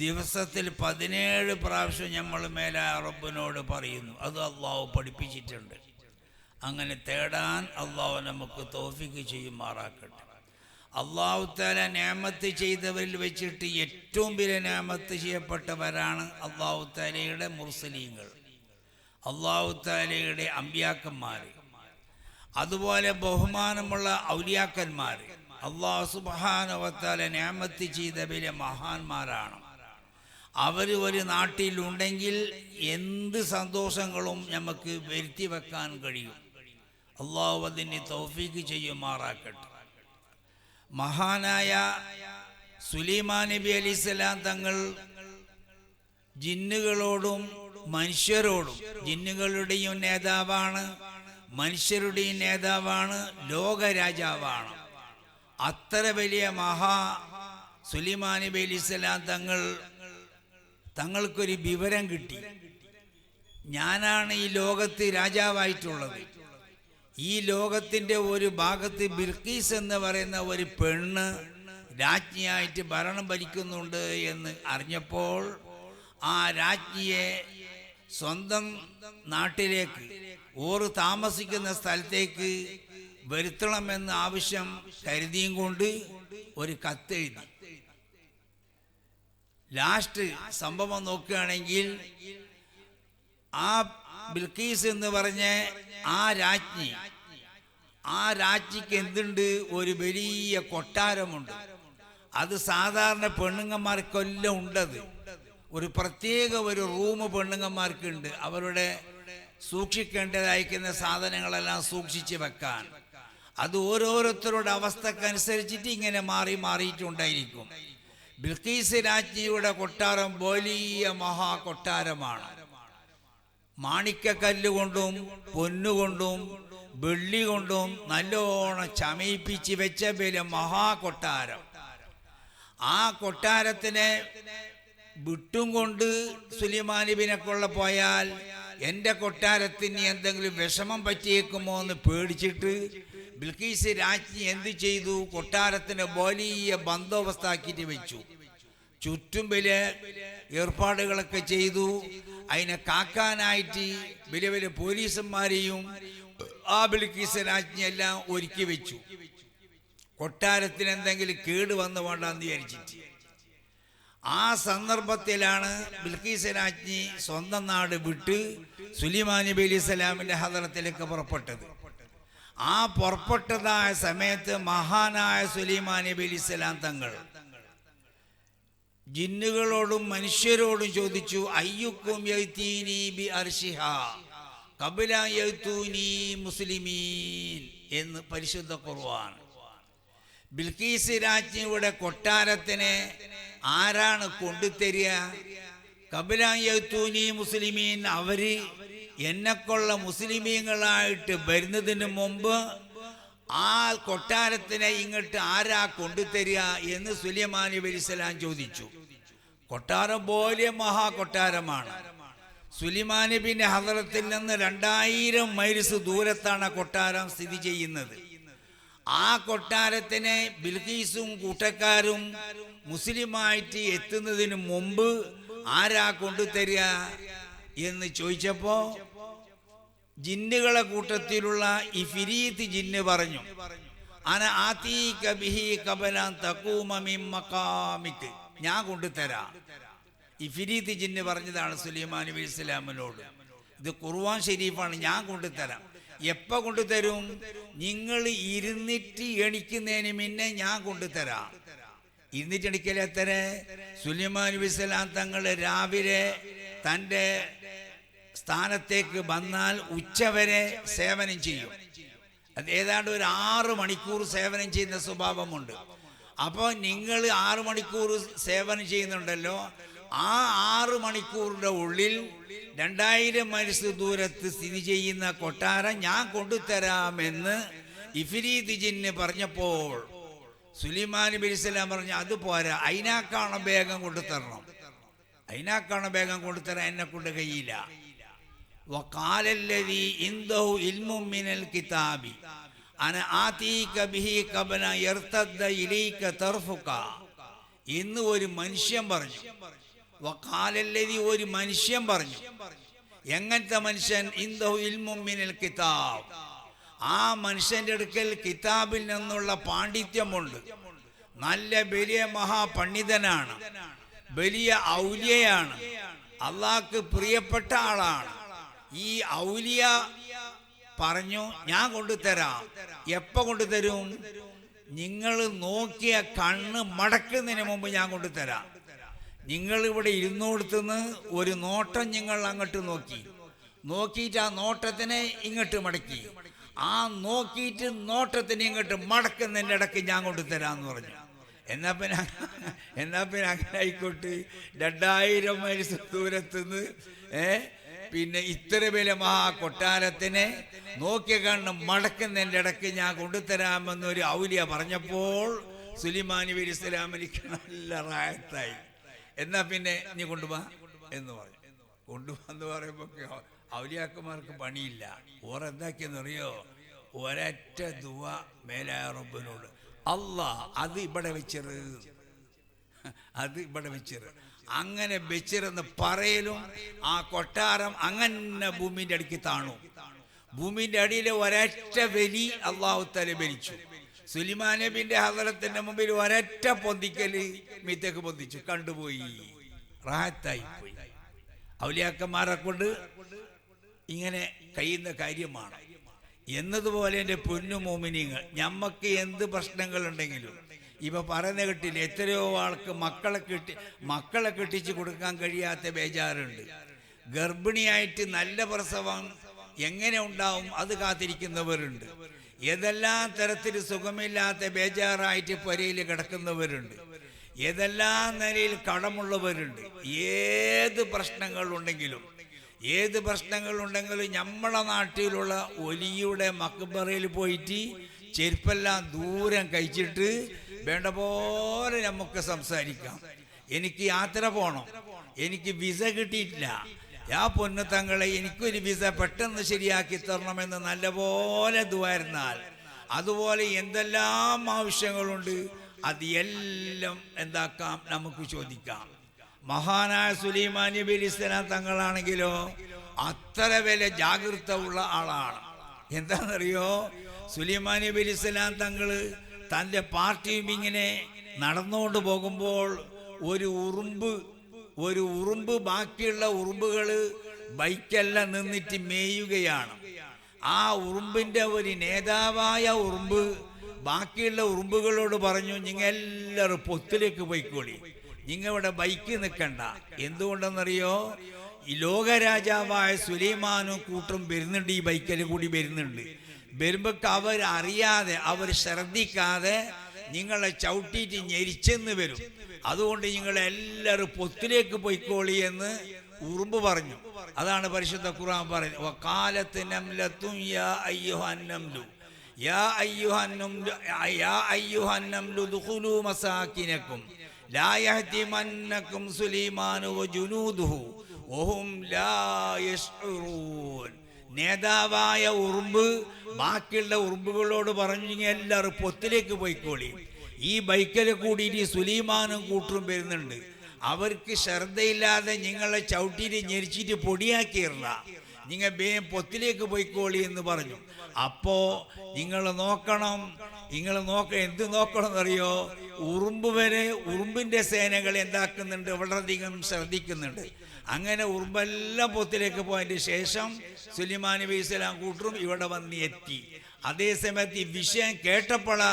ദിവസത്തിൽ 17 പ്രാവശ്യം നമ്മൾ മേലായ റബ്ബിനോട് പറയുന്നു. അത് അള്ളാഹു പഠിപ്പിച്ചിട്ടുണ്ട്. അങ്ങനെ തേടാൻ അള്ളാഹു നമുക്ക് തൗഫീഖ് ചെയ്യുമാറാക്കട്ടെ. അള്ളാഹു തആല നിഅമത്ത് ചെയ്തവരിൽ വെച്ചിട്ട് ഏറ്റവും വലിയ നിഅമത്ത് ചെയ്യപ്പെട്ടവരാണ് അള്ളാഹു തആലയുടെ മുർസലീങ്ങൾ, അള്ളാഹു തആലയുടെ അമ്പിയാക്കന്മാർ. അതുപോലെ ബഹുമാനമുള്ള ഔലിയാക്കന്മാർ അല്ലാഹു സുബ്ഹാനഹു വ തആല നിഅമത്ത് ചെയ്ത വലിയ മഹാന്മാരാണ്. അവർ ഒരു നാട്ടിലുണ്ടെങ്കിൽ എന്ത് സന്തോഷങ്ങളും നമുക്ക് വരുത്തി വെക്കാൻ കഴിയും. അള്ളാഹു അതിന് തൗഫീഖ് ചെയ്യുമാറാക്കട്ടെ. മഹാനായ സുലൈമാൻ നബി അലൈഹിസ്സലാം തങ്ങൾ ജിന്നുകളോടും മനുഷ്യരോടും, ജിന്നുകളുടെയും നേതാവാണ്, മനുഷ്യരുടെയും നേതാവാണ്, ലോകരാജാവാണ്. അത്ര വലിയ സുലൈമാൻ നബി അലൈഹിസ്സലാം തങ്ങൾക്കൊരു വിവരം കിട്ടി. ഞാനാണ് ഈ ലോകത്ത് രാജാവായിട്ടുള്ളത്. ഈ ലോകത്തിൻ്റെ ഒരു ഭാഗത്ത് ബിൽഖീസ് എന്ന് പറയുന്ന ഒരു പെണ്ണ് രാജ്ഞിയായിട്ട് ഭരണം ഭരിക്കുന്നുണ്ട് എന്ന് അറിഞ്ഞപ്പോൾ ആ രാജ്ഞിയെ സ്വന്തം നാട്ടിലേക്ക്, ഓർ താമസിക്കുന്ന സ്ഥലത്തേക്ക് വരുത്തണമെന്ന് ആവശ്യം കരുതിയും കൊണ്ട് ഒരു കത്തെഴുതി. ലാസ്റ്റ് സംഭവം നോക്കുകയാണെങ്കിൽ ആ ബിൽഖീസ് എന്ന് പറഞ്ഞ ആ രാജ്ഞിക്ക് എന്തുണ്ട്, ഒരു വലിയ കൊട്ടാരമുണ്ട്. അത് സാധാരണ പെണ്ണുങ്ങന്മാർക്കെല്ലാം ഉണ്ടത്. ഒരു പ്രത്യേക ഒരു റൂം പെണ്ണുങ്ങന്മാർക്കുണ്ട്, അവരുടെ സൂക്ഷിക്കേണ്ടതായിരിക്കുന്ന സാധനങ്ങളെല്ലാം സൂക്ഷിച്ച് വെക്കാൻ. അത് ഓരോരുത്തരുടെ അവസ്ഥക്കനുസരിച്ചിട്ട് ഇങ്ങനെ മാറിയിട്ടുണ്ടായിരിക്കും. ബിൽഖീസ് രാജ്ഞിയുടെ കൊട്ടാരം വലിയ മഹാകൊട്ടാരമാണ്. മാണിക്കക്കല്ലുകൊണ്ടും പൊന്നുകൊണ്ടും വെള്ളി കൊണ്ടും നല്ലോണം ചമയിപ്പിച്ച് വെച്ച വലിയ മഹാകൊട്ടാരം. ആ കൊട്ടാരത്തിനെ വിട്ടും കൊണ്ട് സുലൈമാൻ നബിനെ കൊള്ള പോയാൽ എൻ്റെ കൊട്ടാരത്തിന് എന്തെങ്കിലും വിഷമം പറ്റിയേക്കുമോ എന്ന് പേടിച്ചിട്ട് ബിൽക്കീസ് രാജ്ഞി എന്ത് ചെയ്തു? കൊട്ടാരത്തിന് വലിയ ബന്ദോബസ്താക്കിയിട്ട് വെച്ചു. ചുറ്റും വലിയ ഏർപ്പാടുകളൊക്കെ ചെയ്തു. അതിനെ കാക്കാനായിട്ട് വലിയ വലിയ പോലീസന്മാരെയും ആ ബിൽക്കീസ് രാജ്ഞി എല്ലാം ഒരുക്കി വെച്ചു. കൊട്ടാരത്തിന് എന്തെങ്കിലും കേട് വന്നു വേണ്ടെന്ന് വിചാരിച്ചിട്ട്. ആ സന്ദർഭത്തിലാണ് ബിൽക്കീസ് രാജ്ഞി സ്വന്തം നാട് വിട്ട് സുലൈമാൻ നബി അലൈഹി സ്വലാമിന്റെ ഹദറത്തിലേക്ക് പുറപ്പെട്ടത്. ആ പുറപ്പെട്ടതായ സമയത്ത് മഹാനായ സുലൈമാൻ നബി അലൈഹി സ്വലാം തങ്ങൾ ജിന്നുകളോടും മനുഷ്യരോടും ചോദിച്ചു, അയ്യുക്കും യഅ്തീനി ബി അർശിഹാ ഖബ്ല യഅ്തൂനി മുസ്ലിമീൻ എന്ന് പരിശുദ്ധ ഖുർആൻ. ബിൽക്കീസ് രാജ്ഞിയുടെ കൊട്ടാരത്തിന് ആരാണ് കൊണ്ടുതരിക? ഖബ്ല യഅ്തൂനി മുസ്ലിമീൻ, അവര് എന്നെക്കൊള്ള മുസ്ലിമീങ്ങളായിട്ട് വരുന്നതിന് മുമ്പ് ആ കൊട്ടാരത്തിനെ ഇങ്ങോട്ട് ആരാ കൊണ്ടുതരിക എന്ന് സുലൈമാൻ നബി അലൈഹി സ്വലാം ചോദിച്ചു. കൊട്ടാരം പോലെ മഹാകൊട്ടാരമാണ്. സുലൈമാൻ നബിന്റെ ഹദറത്തിൽ നിന്ന് 2000 മൈൽസ് ദൂരത്താണ് ആ കൊട്ടാരം സ്ഥിതി ചെയ്യുന്നത്. ആ കൊട്ടാരത്തിനെ ബിൽക്കീസും കൂട്ടക്കാരും മുസ്ലിമായിട്ട് എത്തുന്നതിന് മുമ്പ് ആരാ കൊണ്ടുതരിക എന്ന് ചോദിച്ചപ്പോ ജിന്നുകളെ കൂട്ടത്തിലുള്ള ഇഫ്രീത്ത് ജിന്ന് പറഞ്ഞു, അന ആതീക ബിഹി ഖബ്ല തഖൂമ മിൻ മഖാമിക, ഞാൻ കൊണ്ടുതരാം. ഇഫ്രീത്ത് ജിന്ന് പറഞ്ഞതാണ് സുലൈമാൻ നബി അലൈഹി സ്വലാമിനോട്. ഇത് ഖുർആൻ ഷരീഫാണ്. ഞാൻ കൊണ്ടുതരാം. എപ്പോൾ കൊണ്ടുതരും? നിങ്ങൾ ഇരുന്നിട്ട് എണിക്കുന്നതിന് മുന്നേ ഞാൻ കൊണ്ടുതരാം. ഇരുന്നിട്ട് എണിക്കൽ എത്ര? സുലൈമാൻ നബി സ്വലാം തങ്ങൾ രാവിലെ തൻ്റെ സ്ഥാനത്തേക്ക് വന്നാൽ ഉച്ചവരെ സേവനം ചെയ്യും. അത് ഏതാണ്ട് ഒരു 6 മണിക്കൂർ സേവനം ചെയ്യുന്ന സ്വഭാവമുണ്ട്. അപ്പോൾ നിങ്ങൾ 6 മണിക്കൂർ സേവനം ചെയ്യുന്നുണ്ടല്ലോ, ആ 6 മണിക്കൂറിൻ്റെ ഉള്ളിൽ 2000 മൈൽസ് ദൂരത്ത് സ്ഥിതി ചെയ്യുന്ന കൊട്ടാരം ഞാൻ കൊണ്ടുതരാമെന്ന് ഇഫ്രീത്ത് ജിന്ന് പറഞ്ഞപ്പോൾ സുലൈമാൻ നബി അലൈഹി സ്വലാം പറഞ്ഞു, അത് പോരാ, അതിനാക്കാണ് വേഗം കൊണ്ടുതരണം. അതിനാക്കാണ് വേഗം കൊണ്ടുതരാൻ എന്നെ കൊണ്ട് കഴിയില്ല. വഖാലല്ലദീ ഇൻദഹു ഇൽമും മിനൽ കിതാബി അന ആതീക ബിഹി ഖബ്ല യർതദ്ദ ഇലൈക തർഫുക എന്ന് ഒരു മനുഷ്യൻ പറഞ്ഞു. വഖാലല്ലദീ, ഒരു മനുഷ്യൻ പറഞ്ഞു. എങ്ങനത്തെ മനുഷ്യൻ? ഇൻദഹു ഇൽമും മിനൽ കിതാബ്, ആ മനുഷ്യന്റെ അടുക്കൽ കിതാബിൽ നിന്നുള്ള പാണ്ഡിത്യമുണ്ട്. നല്ല വലിയ മഹാപണ്ഡിതനാണ്, വലിയ ഔലിയയാണ്, അള്ളാഹ്ക്ക് പ്രിയപ്പെട്ട ആളാണ്. ഈ ഔലിയ പറഞ്ഞു, ഞാൻ കൊണ്ടുതരാം. എപ്പോൾ കൊണ്ടുതരും? നിങ്ങൾ നോക്കിയ കണ്ണ് മടക്കുന്നതിന് മുമ്പ് ഞാൻ കൊണ്ടുതരാം. നിങ്ങൾ ഇവിടെ ഇരുന്നോടത്തുനിന്ന് ഒരു നോട്ടം നിങ്ങൾ അങ്ങോട്ട് നോക്കിയിട്ട് ആ നോട്ടത്തിനെ ഇങ്ങോട്ട് മടക്കി, ആ നോക്കിയിട്ട് നോട്ടത്തിന് ഇങ്ങോട്ട് മടക്കുന്നതിൻ്റെ ഇടയ്ക്ക് ഞാൻ കൊണ്ടുതരാമെന്ന് പറഞ്ഞു. എന്നാ പിന്നെ അങ്ങനെ ആയിക്കോട്ടെ. 2000 മൈൽസ് ദൂരത്തുനിന്ന് പിന്നെ ഇത്ര വലിയ മഹാകൊട്ടാരത്തിനെ നോക്കിയ കണ്ണ് മടക്കുന്നതിൻ്റെ ഇടയ്ക്ക് ഞാൻ കൊണ്ടുതരാമെന്നൊരു ഔലിയ പറഞ്ഞപ്പോൾ സുലൈമാൻ നബി അലൈഹി സ്വലാമിക്ക് നല്ല റായത്തായി. എന്നാ പിന്നെ നീ കൊണ്ടുപോവാ എന്ന് പറഞ്ഞു. കൊണ്ടുപോകാന്ന് പറയുമ്പോൾ ഔലിയാക്കന്മാർക്ക് പണിയില്ല. ഓരെന്താക്കിയെന്നറിയോ? ഒരൊറ്റ ദുആ മേലായ റബ്ബിനോട്, അല്ലാ അത് ഇവിടെ വെച്ചിറ് അങ്ങനെ വെച്ചിരുന്ന് പറയലും ആ കൊട്ടാരം അങ്ങനെ ഭൂമിന്റെ അടിക്ക് താണു. ഭൂമിന്റെ അടിയിൽ ഒരൊറ്റ വലി അല്ലാഹു തആല ഭരിച്ചു. സുലൈമാൻ നബിന്റെ ഹദറത്തിന്റെ മുമ്പിൽ ഒരൊറ്റ പൊന്തിക്കല് മീത്തേക്ക് പൊന്തിച്ചു, കണ്ടുപോയി, റാഹത്തായി പോയി. ഔലിയാക്കന്മാരെ കൊണ്ട് ഇങ്ങനെ കഴിയുന്ന കാര്യമാണ്. എന്നതുപോലെ എൻ്റെ പൊന്നു മോമിനിങ്ങൾ, ഞമ്മക്ക് എന്ത് പ്രശ്നങ്ങളുണ്ടെങ്കിലും ഇപ്പം പറയുന്ന കേട്ടില്ല, എത്രയോ ആൾക്ക് മക്കളെ കെട്ടിച്ച് കൊടുക്കാൻ കഴിയാത്ത ബേജാറുണ്ട്. ഗർഭിണിയായിട്ട് നല്ല പ്രസവം എങ്ങനെ ഉണ്ടാവും അത് കാത്തിരിക്കുന്നവരുണ്ട്. ഏതെല്ലാം തരത്തിൽ സുഖമില്ലാത്ത ബേജാറായിട്ട് പുരയിൽ കിടക്കുന്നവരുണ്ട്. ഏതെല്ലാം നിലയിൽ കടമുള്ളവരുണ്ട്. ഏത് പ്രശ്നങ്ങളുണ്ടെങ്കിലും നമ്മളെ നാട്ടിലുള്ള ഒലിയുടെ മക്ബറയിൽ പോയിട്ട് ചെരുപ്പെല്ലാം ദൂരം കഴിച്ചിട്ട് വേണ്ട പോലെ നമുക്ക് സംസാരിക്കാം. എനിക്ക് യാത്ര പോകണം, എനിക്ക് വിസ കിട്ടിയിട്ടില്ല, ആ പൊന്നു തങ്ങളെ എനിക്കൊരു വിസ പെട്ടെന്ന് ശരിയാക്കി തരണമെന്ന് നല്ലപോലെ ദുആയിരുന്നാൽ അതുപോലെ എന്തെല്ലാം ആവശ്യങ്ങളുണ്ട് അത് എല്ലാം എന്താക്കാം, നമുക്ക് ചോദിക്കാം. മഹാനായ സുലൈമാൻ നബി അലൈഹിസ്സലാം തങ്ങളാണെങ്കിലോ അത്ര വലിയ ജാഗ്രത ഉള്ള ആളാണ്. എന്താണെന്നറിയോ, സുലൈമാൻ നബി അലൈഹിസ്സലാം തങ്ങൾ തൻ്റെ പാർട്ടിയും ഇങ്ങനെ നടന്നുകൊണ്ട് പോകുമ്പോൾ ഒരു ഉറുമ്പ് ബാക്കിയുള്ള ഉറുമ്പുകൾ ബൈക്കെല്ലാം നിന്നിട്ട് മേയുകയാണ്. ആ ഉറുമ്പിൻ്റെ ഒരു നേതാവായ ഉറുമ്പ് ബാക്കിയുള്ള ഉറുമ്പുകളോട് പറഞ്ഞു, നിങ്ങൾ എല്ലാവരും പൊത്തിലേക്ക് പോയിക്കോളി, നിങ്ങൾ ഇവിടെ ബൈക്ക് നിൽക്കണ്ട. എന്തുകൊണ്ടെന്നറിയോ, ഈ ലോകരാജാവായ സുലൈമാനും കൂട്ടും വരുന്നുണ്ട്, ഈ ബൈക്കിൽ കൂടി വരുന്നുണ്ട്. വരുമ്പോൾ അവരറിയാതെ, അവർ ശ്രദ്ധിക്കാതെ നിങ്ങളെ ചവിട്ടിയിട്ട് ഞെരിച്ചെന്ന് വരും. അതുകൊണ്ട് നിങ്ങളെല്ലാവരും പൊത്തിലേക്ക് പോയിക്കോളി എന്ന് ഉറുമ്പ് പറഞ്ഞു. അതാണ് പരിശുദ്ധ ഖുർആൻ പറയുന്നത്, വഖാലത്ത് നംലത്തും യാ അയ്യുഹൻ നംലു യാ അയ്യുഹൻ നംലു ദുഖുലൂ മസാകിനകും ലാ യഹ്തിമന്നകും സുലൈമാനു വജുനൂദുഹു വഹും ലാ യശ്ഉറൂൻ. നേതാവായ ഉറുമ്പ് ബാക്കിയുള്ള ഉറുമ്പുകളോട് പറഞ്ഞു, എല്ലാവരും പൊത്തിലേക്ക് പോയിക്കോളി, ഈ ബൈക്കിൽ കൂടിയിട്ട് സുലൈമാനും കൂട്ടും വരുന്നുണ്ട്, അവർക്ക് ശ്രദ്ധയില്ലാതെ നിങ്ങളെ ചവിട്ടിയിട്ട് ഞെരിച്ചിട്ട് പൊടിയാക്കിയില്ല, നിങ്ങൾ വേഗം പൊത്തിലേക്ക് പോയിക്കോളി എന്ന് പറഞ്ഞു. അപ്പോൾ നിങ്ങൾ എന്ത് നോക്കണം എന്നറിയോ, ഉറുമ്പിൻ്റെ സേനകൾ എന്താക്കുന്നുണ്ട്, വളരെയധികം ശ്രദ്ധിക്കുന്നുണ്ട്. അങ്ങനെ ഉറുമ്പെല്ലാം പൊത്തിലേക്ക് പോയതിന് ശേഷം സുലൈമാൻ നബി അലൈഹിസ്സലാം കൂട്ടരും ഇവിടെ വന്ന് എത്തി. അതേ സമയത്ത് ഈ വിഷയം കേട്ടപ്പോഴാ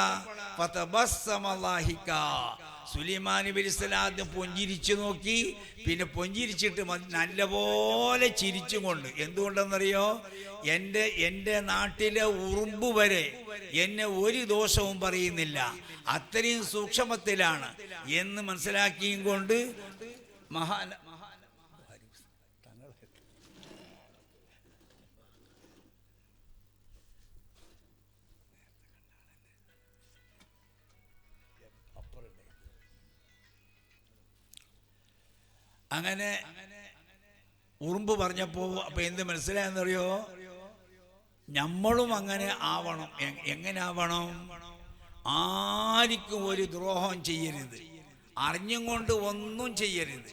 സുലൈമാൻ നബി അലൈഹിസ്സലാം ആദ്യം പൊഞ്ചിരിച്ചു നോക്കി, പിന്നെ പൊഞ്ചിരിച്ചിട്ട് നല്ലപോലെ ചിരിച്ചും കൊണ്ട്. എന്തുകൊണ്ടെന്നറിയോ, എൻ്റെ നാട്ടിലെ ഉറുമ്പ് വരെ എന്നെ ഒരു ദോഷവും പറയുന്നില്ല, അത്രയും സൂക്ഷ്മത്തിലാണ് എന്ന് മനസ്സിലാക്കിയും കൊണ്ട് അങ്ങനെ ഉറുമ്പ് പറഞ്ഞപ്പോൾ അപ്പം എന്ത് മനസ്സിലായെന്നറിയോ, നമ്മളും അങ്ങനെ ആവണം. എങ്ങനെ ആവണം, ആർക്കും ഒരു ദ്രോഹം ചെയ്യരുത്, അറിഞ്ഞും കൊണ്ട് ഒന്നും ചെയ്യരുത്.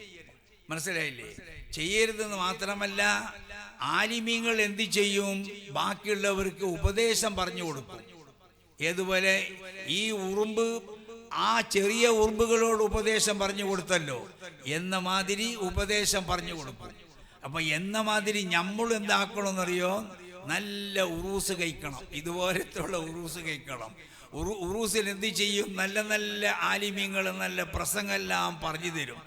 മനസ്സിലായില്ലേ? ചെയ്യരുതെന്ന് മാത്രമല്ല, ആലിമീങ്ങൾ എന്ത് ചെയ്യും, ബാക്കിയുള്ളവർക്ക് ഉപദേശം പറഞ്ഞു കൊടുക്കും. ഏതുപോലെ ഈ ഉറുമ്പ് ആ ചെറിയ ഉറുമ്പുകളോട് ഉപദേശം പറഞ്ഞു കൊടുത്തല്ലോ എന്ന മാതിരി ഉപദേശം പറഞ്ഞു കൊടുക്കും. അപ്പൊ എന്ന മാതിരി നമ്മൾ എന്താക്കണമെന്നറിയോ, നല്ല ഉറൂസ് കഴിക്കണം, ഇതുപോലത്തുള്ള ഉറൂസ് കഴിക്കണം. ഉറൂസിൽ എന്ത് ചെയ്യും, നല്ല നല്ല ആലിമ്യങ്ങൾ നല്ല പ്രസംഗമെല്ലാം പറഞ്ഞു തരും.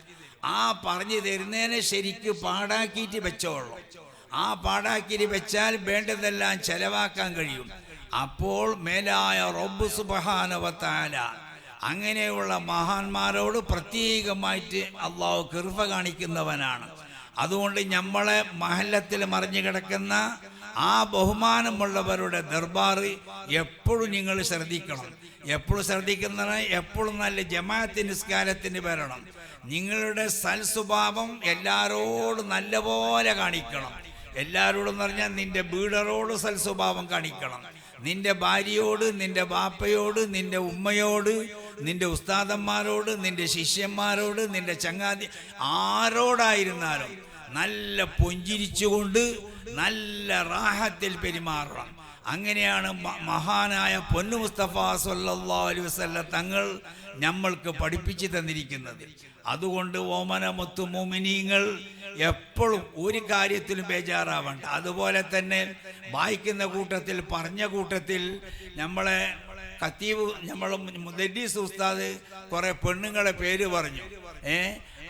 ആ പറഞ്ഞു തരുന്നതിനെ ശരിക്ക് പാടാക്കിയിട്ട് വെച്ചോളൂ. ആ പാടാക്കിയിട്ട് വെച്ചാൽ വേണ്ടതെല്ലാം ചെലവാക്കാൻ കഴിയും. അപ്പോൾ മേലായ റബ്ബ് സുബ്ഹാനഹു വ തആല അങ്ങനെയുള്ള മഹാന്മാരോട് പ്രത്യേകമായിട്ട് അള്ളാഹു കൃപ കാണിക്കുന്നവനാണ്. അതുകൊണ്ട് നമ്മളെ മഹല്ലത്തിൽ മറിഞ്ഞു കിടക്കുന്ന ആ ബഹുമാനമുള്ളവരുടെ ദർബാർ എപ്പോഴും നിങ്ങൾ ശ്രദ്ധിക്കണം. എപ്പോഴും ശ്രദ്ധിക്കുന്നതിന് എപ്പോഴും നല്ല ജമാഅത്ത് നിസ്കാരത്തിന് വരണം. നിങ്ങളുടെ സൽസ്വഭാവം എല്ലാവരോടും നല്ലപോലെ കാണിക്കണം. എല്ലാവരോടും എന്ന് പറഞ്ഞാൽ നിന്റെ ബീഡറോട് സൽസ്വഭാവം കാണിക്കണം. നിന്റെ ഭാര്യയോട്, നിന്റെ ബാപ്പയോട്, നിന്റെ ഉമ്മയോട്, നിന്റെ ഉസ്താദന്മാരോട്, നിന്റെ ശിഷ്യന്മാരോട്, നിന്റെ ചങ്ങാതി ആരോടായിരുന്നാലും നല്ല പുഞ്ചിരിച്ചുകൊണ്ട് നല്ല റാഹത്തിൽ പെരുമാറണം. അങ്ങനെയാണ് മഹാനായ പൊന്നു മുസ്തഫ സല്ലല്ലാഹു അലൈഹി വസല്ലം തങ്ങൾ നമ്മൾക്ക് പഠിപ്പിച്ചു തന്നിരിക്കുന്നത്. അതുകൊണ്ട് ഓമനമുത്തു മുഅ്മിനീങ്ങൾ എപ്പോഴും ഒരു കാര്യത്തിലും ബേജാറാവണ്ട. അതുപോലെ തന്നെ വായിക്കുന്ന കൂട്ടത്തിൽ, പറഞ്ഞ കൂട്ടത്തിൽ നമ്മളെ ഖത്തീബ്, നമ്മളെ മുദരിസ് ഉസ്താദ് കുറേ പെണ്ണുങ്ങളെ പേര് പറഞ്ഞു.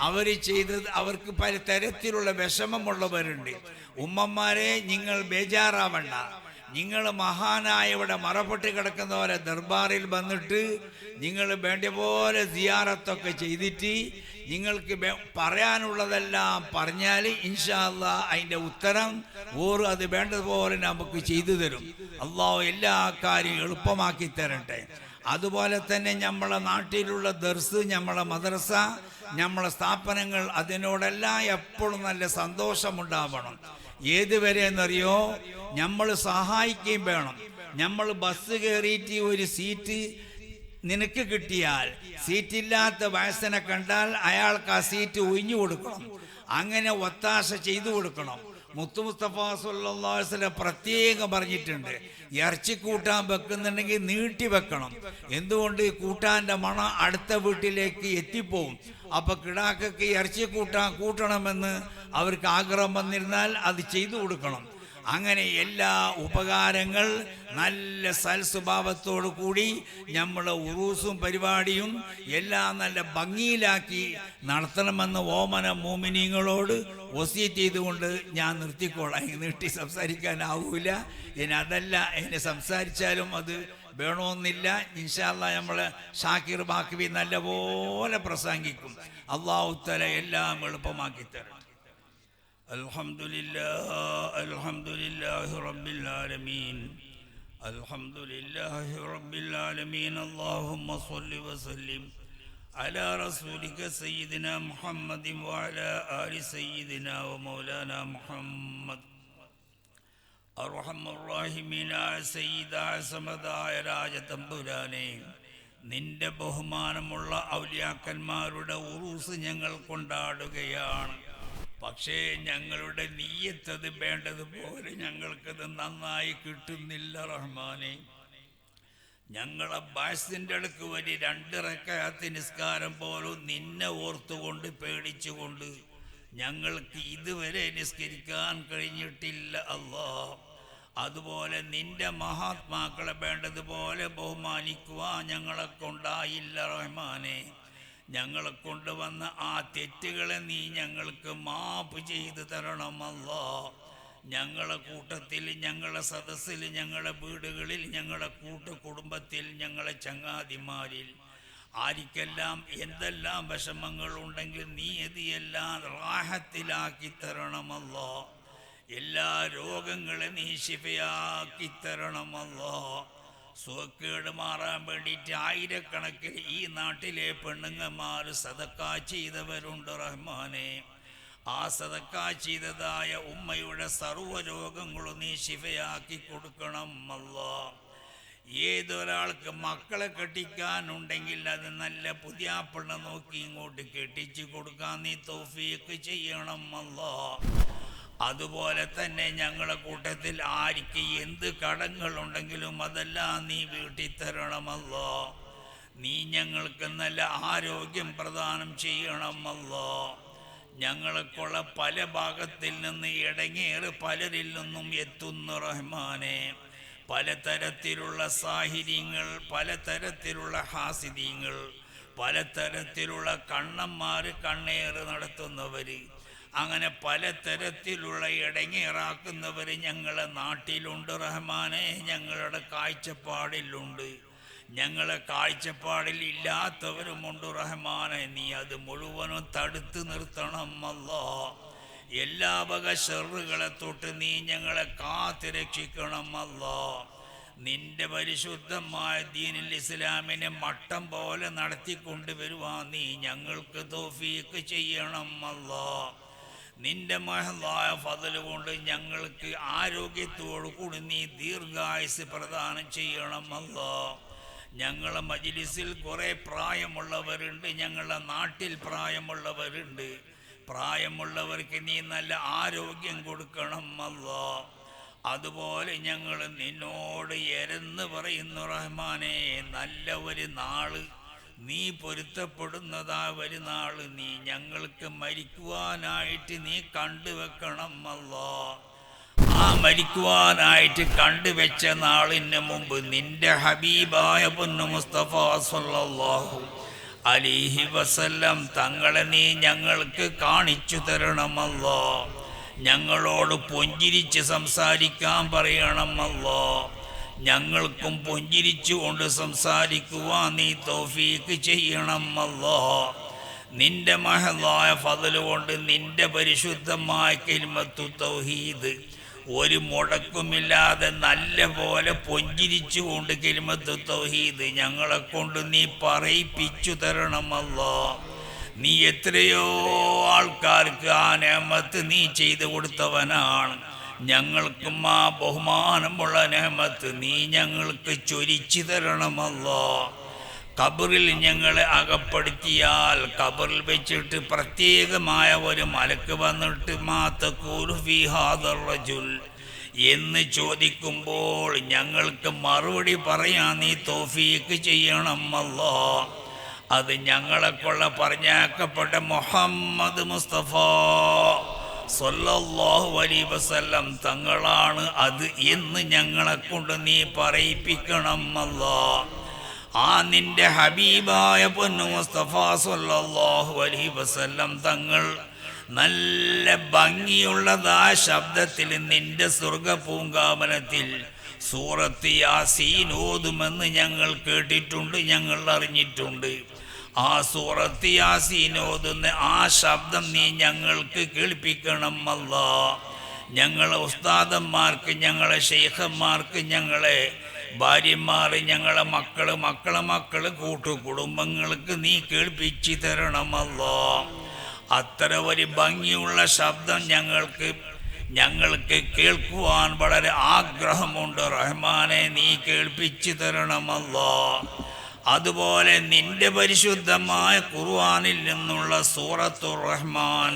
അവർ ചെയ്തത്, അവർക്ക് പല തരത്തിലുള്ള വിഷമമുള്ളവരുണ്ട്. ഉമ്മമാരെ നിങ്ങൾ ബേജാറാവണ്ട. നിങ്ങൾ മഹാനായ ഇവിടെ മറപ്പെട്ട് കിടക്കുന്നവരെ ദർബാറിൽ വന്നിട്ട് നിങ്ങൾ വേണ്ട പോലെ സിയാറത്തൊക്കെ ചെയ്തിട്ട് നിങ്ങൾക്ക് പറയാനുള്ളതെല്ലാം പറഞ്ഞാൽ ഇൻഷാ അല്ലാഹ് അതിൻ്റെ ഉത്തരം അത് വേണ്ടതുപോലെ നമുക്ക് ചെയ്തു തരും. അള്ളാഹു എല്ലാ കാര്യവും എളുപ്പമാക്കി തരട്ടെ. അതുപോലെ തന്നെ നമ്മളെ നാട്ടിലുള്ള ദർസ്, നമ്മളെ മദ്രസ, നമ്മളെ സ്ഥാപനങ്ങൾ, അതിനോടെല്ലാം എപ്പോഴും നല്ല സന്തോഷമുണ്ടാവണം. ഏതുവരെ എന്നറിയോ, നമ്മൾ സഹായിക്കുകയും വേണം. നമ്മൾ ബസ് കയറിയിട്ട് ഒരു സീറ്റ് നിനക്ക് കിട്ടിയാൽ സീറ്റില്ലാത്ത വയസ്സനെ കണ്ടാൽ അയാൾക്ക് ആ സീറ്റ് ഒഴിഞ്ഞു കൊടുക്കണം. അങ്ങനെ ഒത്താശ ചെയ്തു കൊടുക്കണം. മുത്തു മുസ്തഫ സല്ലല്ലാഹു അലൈഹി വസല്ലം പ്രത്യേകം പറഞ്ഞിട്ടുണ്ട്, ഇറച്ചി കൂട്ടാൻ വെക്കുന്നുണ്ടെങ്കിൽ നീട്ടി വെക്കണം. എന്തുകൊണ്ട്? കൂട്ടാൻ്റെ മണം അടുത്ത വീട്ടിലേക്ക് എത്തിപ്പോവും. അപ്പൊ കിടാക്കൊക്കെ ഇറച്ചി കൂട്ടണമെന്ന് അവർക്ക് ആഗ്രഹം വന്നിരുന്നാൽ അത് ചെയ്തു കൊടുക്കണം. അങ്ങനെ എല്ലാ ഉപകാരങ്ങൾ നല്ല സൽസ്വഭാവത്തോടു കൂടി നമ്മളെ ഉറൂസും പരിപാടിയും എല്ലാം നല്ല ഭംഗിയിലാക്കി നടത്തണമെന്ന് ഓമന മോമിനീങ്ങളോട് വസിയത്ത് ചെയ്തുകൊണ്ട് ഞാൻ നിർത്തിക്കോളാം. നീട്ടി സംസാരിക്കാനാവൂല. ഇനി അതല്ല, ഇനി സംസാരിച്ചാലും അത് വേണമെന്നില്ല. ഇൻഷാ അല്ലാഹ് നമ്മളെ ഷാക്കിർ ബാക്കിബി നല്ലപോലെ പ്രസംഗിക്കും. അല്ലാഹു തആല എല്ലാം എളുപ്പമാക്കി തരണം. അൽഹംദുലില്ലാഹി റബ്ബിൽ ആലമീൻ. അൽഹംദുലില്ലാഹി റബ്ബിൽ ആലമീൻ. അല്ലാഹുമ്മ സ്വല്ലി വസല്ലിം അലാ റസൂലിക സയ്യിദിനാ മുഹമ്മദിൻ വഅലാ ആലി സയ്യിദിനാ വമൗലാനാ മുഹമ്മദ്. അർഹമർ റഹീമീനായ സയ്യിദായ സമദായ രാജതമ്പുരാനേ, നിന്റെ ബഹുമാനമുള്ള ഔലിയാക്കന്മാരുടെ ഉറൂസ് ഞങ്ങൾ കൊണ്ടാടുകയാണ്. പക്ഷേ ഞങ്ങളുടെ നിയ്യത്തത് വേണ്ടതുപോലെ ഞങ്ങൾക്കത് നന്നായി കിട്ടുന്നില്ല റഹ്മാനെ. ഞങ്ങളെ ബാസിൻ്റെ അടുക്ക് വരി 2 റക്അത്ത് നിസ്കാരം പോലും നിന്നെ ഓർത്തുകൊണ്ട് പേടിച്ചുകൊണ്ട് ഞങ്ങൾക്ക് ഇതുവരെ നിസ്കരിക്കാൻ കഴിഞ്ഞിട്ടില്ല അല്ലാ. അതുപോലെ നിന്റെ മഹാത്മാക്കളെ വേണ്ടതുപോലെ ബഹുമാനിക്കുവാൻ ഞങ്ങളെ കൊണ്ടായില്ല റഹ്മാനെ. ഞങ്ങളെ കൊണ്ടുവന്ന ആ തെറ്റുകളെ നീ ഞങ്ങൾക്ക് മാപ്പ് ചെയ്തു തരണമല്ലാ. ഞങ്ങളെ കൂട്ടത്തിൽ, ഞങ്ങളെ സദസ്സിൽ, ഞങ്ങളുടെ വീടുകളിൽ, ഞങ്ങളുടെ കുടുംബത്തിൽ, ഞങ്ങളെ ചങ്ങാതിമാരിൽ ആർക്കെല്ലാം എന്തെല്ലാം വിഷമങ്ങളുണ്ടെങ്കിൽ നീ എല്ലാം റാഹത്തിലാക്കി തരണമല്ലാ. എല്ലാ രോഗങ്ങളെ നീ ശിഫയാക്കി തരണമല്ലാ. സുഖക്കേട് മാറാൻ വേണ്ടിയിട്ട് ആയിരക്കണക്കിന് ഈ നാട്ടിലെ പെണ്ണുങ്ങന്മാർ സദക്കാ ചെയ്തവരുണ്ട് റഹ്മാനെ. ആ സദക്കാ ചെയ്തതായ ഉമ്മയുടെ സർവ്വരോഗങ്ങളും നീ ശിഫയാക്കി കൊടുക്കണം അല്ലാ. ഏതൊരാൾക്ക് മക്കളെ കെട്ടിക്കാനുണ്ടെങ്കിൽ അത് നല്ല പുതിയാപ്പിള്ള നോക്കി ഇങ്ങോട്ട് കെട്ടിച്ചു കൊടുക്കാൻ നീ തൗഫീഖ് ചെയ്യണം അല്ലാ. അതുപോലെ തന്നെ ഞങ്ങളുടെ കൂട്ടത്തിൽ ആർക്ക് എന്ത് കടങ്ങളുണ്ടെങ്കിലും അതെല്ലാം നീ വീട്ടി തരണമല്ലോ. നീ ഞങ്ങൾക്ക് നല്ല ആരോഗ്യം പ്രദാനം ചെയ്യണമല്ലോ. ഞങ്ങൾക്കുള്ള പല ഭാഗത്തിൽ നിന്ന് ഇടങ്ങേറ് പലരിൽ നിന്നും എത്തുന്നു റഹ്മാനെ. പലതരത്തിലുള്ള സാഹിര്യങ്ങൾ, പലതരത്തിലുള്ള ഹാസിദ്യങ്ങൾ, പലതരത്തിലുള്ള കണ്ണന്മാർ കണ്ണേറ് നടത്തുന്നവർ, അങ്ങനെ പലതരത്തിലുള്ള ഇടങ്ങേറാക്കുന്നവർ ഞങ്ങളെ നാട്ടിലുണ്ട് റഹ്മാനെ. ഞങ്ങളുടെ കാഴ്ചപ്പാടിലുണ്ട്. ഞങ്ങളെ കാഴ്ചപ്പാടിൽ ഇല്ലാത്തവരുമുണ്ട് റഹ്മാനെ. നീ അത് മുഴുവനും തടുത്ത് നിർത്തണം അല്ലാ. എല്ലാ വക ഷർറുകളെ തൊട്ട് നീ ഞങ്ങളെ കാത്ത് രക്ഷിക്കണം അല്ലാ. നിന്റെ പരിശുദ്ധമായ ദീനുൽ ഇസ്ലാമിനെ മട്ടം പോലെ നടത്തിക്കൊണ്ടുവരുവാൻ നീ ഞങ്ങൾക്ക് തൗഫീഖ് ചെയ്യണം അല്ലാ. നിന്റെ മഹലായ ഫضل കൊണ്ട് ഞങ്ങൾക്ക് ആരോഗ്യത്തോടു കൂടി നീ ദീർഘായുസ് പ്രദാനം ചെയ്യണം അല്ലാ. ഞങ്ങളെ മജ്ലിസിൽ കുറേ പ്രായമുള്ളവരുണ്ട്, ഞങ്ങളുടെ നാട്ടിൽ പ്രായമുള്ളവരുണ്ട്. പ്രായമുള്ളവർക്ക് നീ നല്ല ആരോഗ്യം കൊടുക്കണം അല്ലാ. അതുപോലെ ഞങ്ങൾ നിന്നോട് എരന്ന് പറയുന്നു റഹ്മാനെ, നല്ല ഒരു നാള്, നീ പൊരുത്തപ്പെടുന്നതാ ഒരു നാള് നീ ഞങ്ങൾക്ക് മരിക്കുവാനായിട്ട് നീ കണ്ടുവെക്കണം അല്ലാ. ആ മരിക്കുവാനായിട്ട് കണ്ടുവെച്ച നാളിന് മുമ്പ് നിന്റെ ഹബീബായ പൊന്നു മുസ്തഫ സല്ലല്ലാഹു അലൈഹി വസല്ലം തങ്ങളെ നീ ഞങ്ങൾക്ക് കാണിച്ചു തരണമല്ലോ. ഞങ്ങളോട് പുഞ്ചിരിച്ച് സംസാരിക്കാൻ പറയണമല്ലോ. ഞങ്ങൾക്കും പുഞ്ചിരിച്ചുകൊണ്ട് സംസാരിക്കുവാൻ നീ തൗഫീഖ് ചെയ്യണമല്ലോ. നിന്റെ മഹലായ ഫضل കൊണ്ട് നിന്റെ പരിശുദ്ധമായ കലിമത്തു തൗഹീദ് ഒരു മുടക്കുമില്ലാതെ നല്ല പോലെ പുഞ്ചിരിച്ചുകൊണ്ട് കലിമത്തു തൗഹീദ് ഞങ്ങളെ കൊണ്ട് നീ പറയിപ്പിച്ചു തരണമല്ലോ. നീ എത്രയോ ആൾക്കാർക്ക് ആ നിഅമത്ത് നീ ചെയ്തു കൊടുത്തവനാണ്. ഞങ്ങൾക്കും ആ ബഹുമാനമുള്ള നിഅമത്ത് നീ ഞങ്ങൾക്ക് ചൊരിച്ചു തരണമല്ലോ. ഖബറിൽ ഞങ്ങളെ അകപ്പെടുത്തിയാൽ ഖബറിൽ വെച്ചിട്ട് പ്രത്യേകമായ ഒരു മലക്ക് വന്നിട്ട് മാ തഖൂലു ഫീ ഹാദർ റജുൽ എന്ന് ചോദിക്കുമ്പോൾ ഞങ്ങൾക്ക് മറുപടി പറയാൻ നീ തൗഫീക്ക് ചെയ്യണം അല്ലാ. അത് ഞങ്ങളെക്കൊള്ള പറഞ്ഞേക്കപ്പെട്ട മുഹമ്മദ് മുസ്തഫ സല്ലല്ലാഹു അലൈഹി വസല്ലം തങ്ങളാണ് അത് എന്ന് ഞങ്ങളെ കൊണ്ട് നീ പറയിപ്പിക്കണം അല്ലാ. ആ നിന്റെ ഹബീബായ പൊന്നു മുസ്തഫ സല്ലല്ലാഹു അലൈഹി വസല്ലം തങ്ങൾ നല്ല ഭംഗിയുള്ളതാ ശബ്ദത്തിൽ നിന്റെ സ്വർഗ പൂങ്കാവനത്തിൽ സൂറത്ത് യാസീൻ ഓതുമെന്ന് ഞങ്ങൾ കേട്ടിട്ടുണ്ട്, ഞങ്ങൾ അറിഞ്ഞിട്ടുണ്ട്. ആ സൂറത്ത് യാസീൻ ഓതുന്ന ആ ശബ്ദം നീ ഞങ്ങൾക്ക് കേൾപ്പിക്കണം അല്ലാ. ഞങ്ങളെ ഉസ്താദന്മാർക്ക്, ഞങ്ങളെ ശൈഖന്മാർക്ക്, ഞങ്ങളെ ഭാര്യമാർ, ഞങ്ങളെ മക്കള് കൂട്ടുകുടുംബങ്ങൾക്ക് നീ കേൾപ്പിച്ചു തരണമല്ലോ. അത്ര ഒരു ഭംഗിയുള്ള ശബ്ദം ഞങ്ങൾക്ക് കേൾക്കുവാൻ വളരെ ആഗ്രഹമുണ്ട്. റഹ്മാനെ നീ കേൾപ്പിച്ചു തരണമല്ലോ. അതുപോലെ നിന്റെ പരിശുദ്ധമായ ഖുർആനിൽ നിന്നുള്ള സൂറത്തുർ റഹ്മാൻ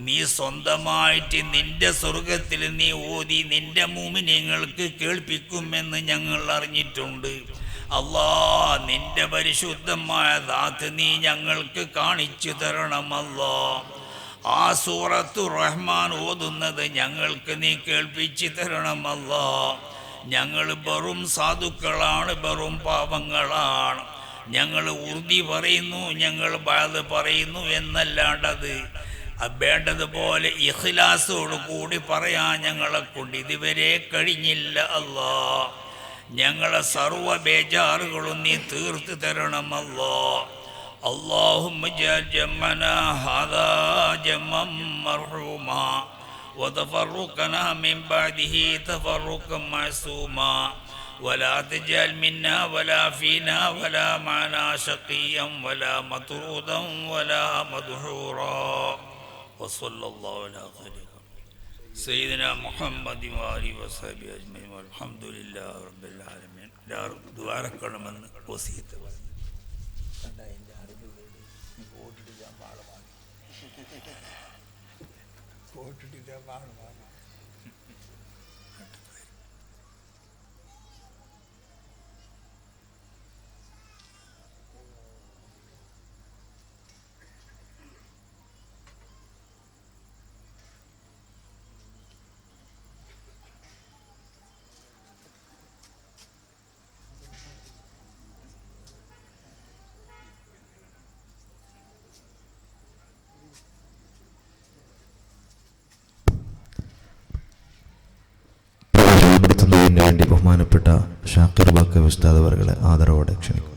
നീ സ്വന്തമായിട്ട് നിന്റെ സ്വർഗത്തിൽ നീ ഓതി നിന്റെ മുഅ്മിനീങ്ങൾക്ക് കേൾപ്പിക്കുമെന്ന് ഞങ്ങൾ അറിഞ്ഞിട്ടുണ്ട്. അല്ലാ, നിന്റെ പരിശുദ്ധമായ ദാത്ത് നീ ഞങ്ങൾക്ക് കാണിച്ചു തരണമല്ലോ. ആ സൂറത്തുർ റഹ്മാൻ ഓതുന്നത് ഞങ്ങൾക്ക് നീ കേൾപ്പിച്ചു തരണമല്ലോ. ഞങ്ങൾ വെറും സാധുക്കളാണ്, വെറും പാപങ്ങളാണ്. ഞങ്ങൾ ഉറുദി പറയുന്നു, ഞങ്ങൾ ബഅദ് പറയുന്നു എന്നല്ലാണ്ടത് വേണ്ടതുപോലെ ഇഖ്ലാസോട് കൂടി പറയാൻ ഞങ്ങളെ കൊണ്ട് ഇതുവരെ കഴിഞ്ഞില്ല. അല്ലാ, ഞങ്ങളെ സർവ്വ ബേജാറുകളും നീ തീർത്ത് തരണമല്ലോ. اللهم اجعل جمعنا هذا جمعا مرحوما وتفرقنا من بعده تفرقا معصوما ولا تجعل منا ولا فينا ولا معنا شقيا ولا مطرودا ولا مدحورا وصلى الله على خير سيدنا محمد وآله وصحبه أجمعين والحمد لله رب العالمين. ദ്വാരക്കണമെന്ന് വസിയത്ത് വേണ്ടി ബഹുമാനപ്പെട്ട ഷാക്കിർ ബാക്കവി ഉസ്താദ് അവരെ ആദരവോടെ ക്ഷണിക്കും.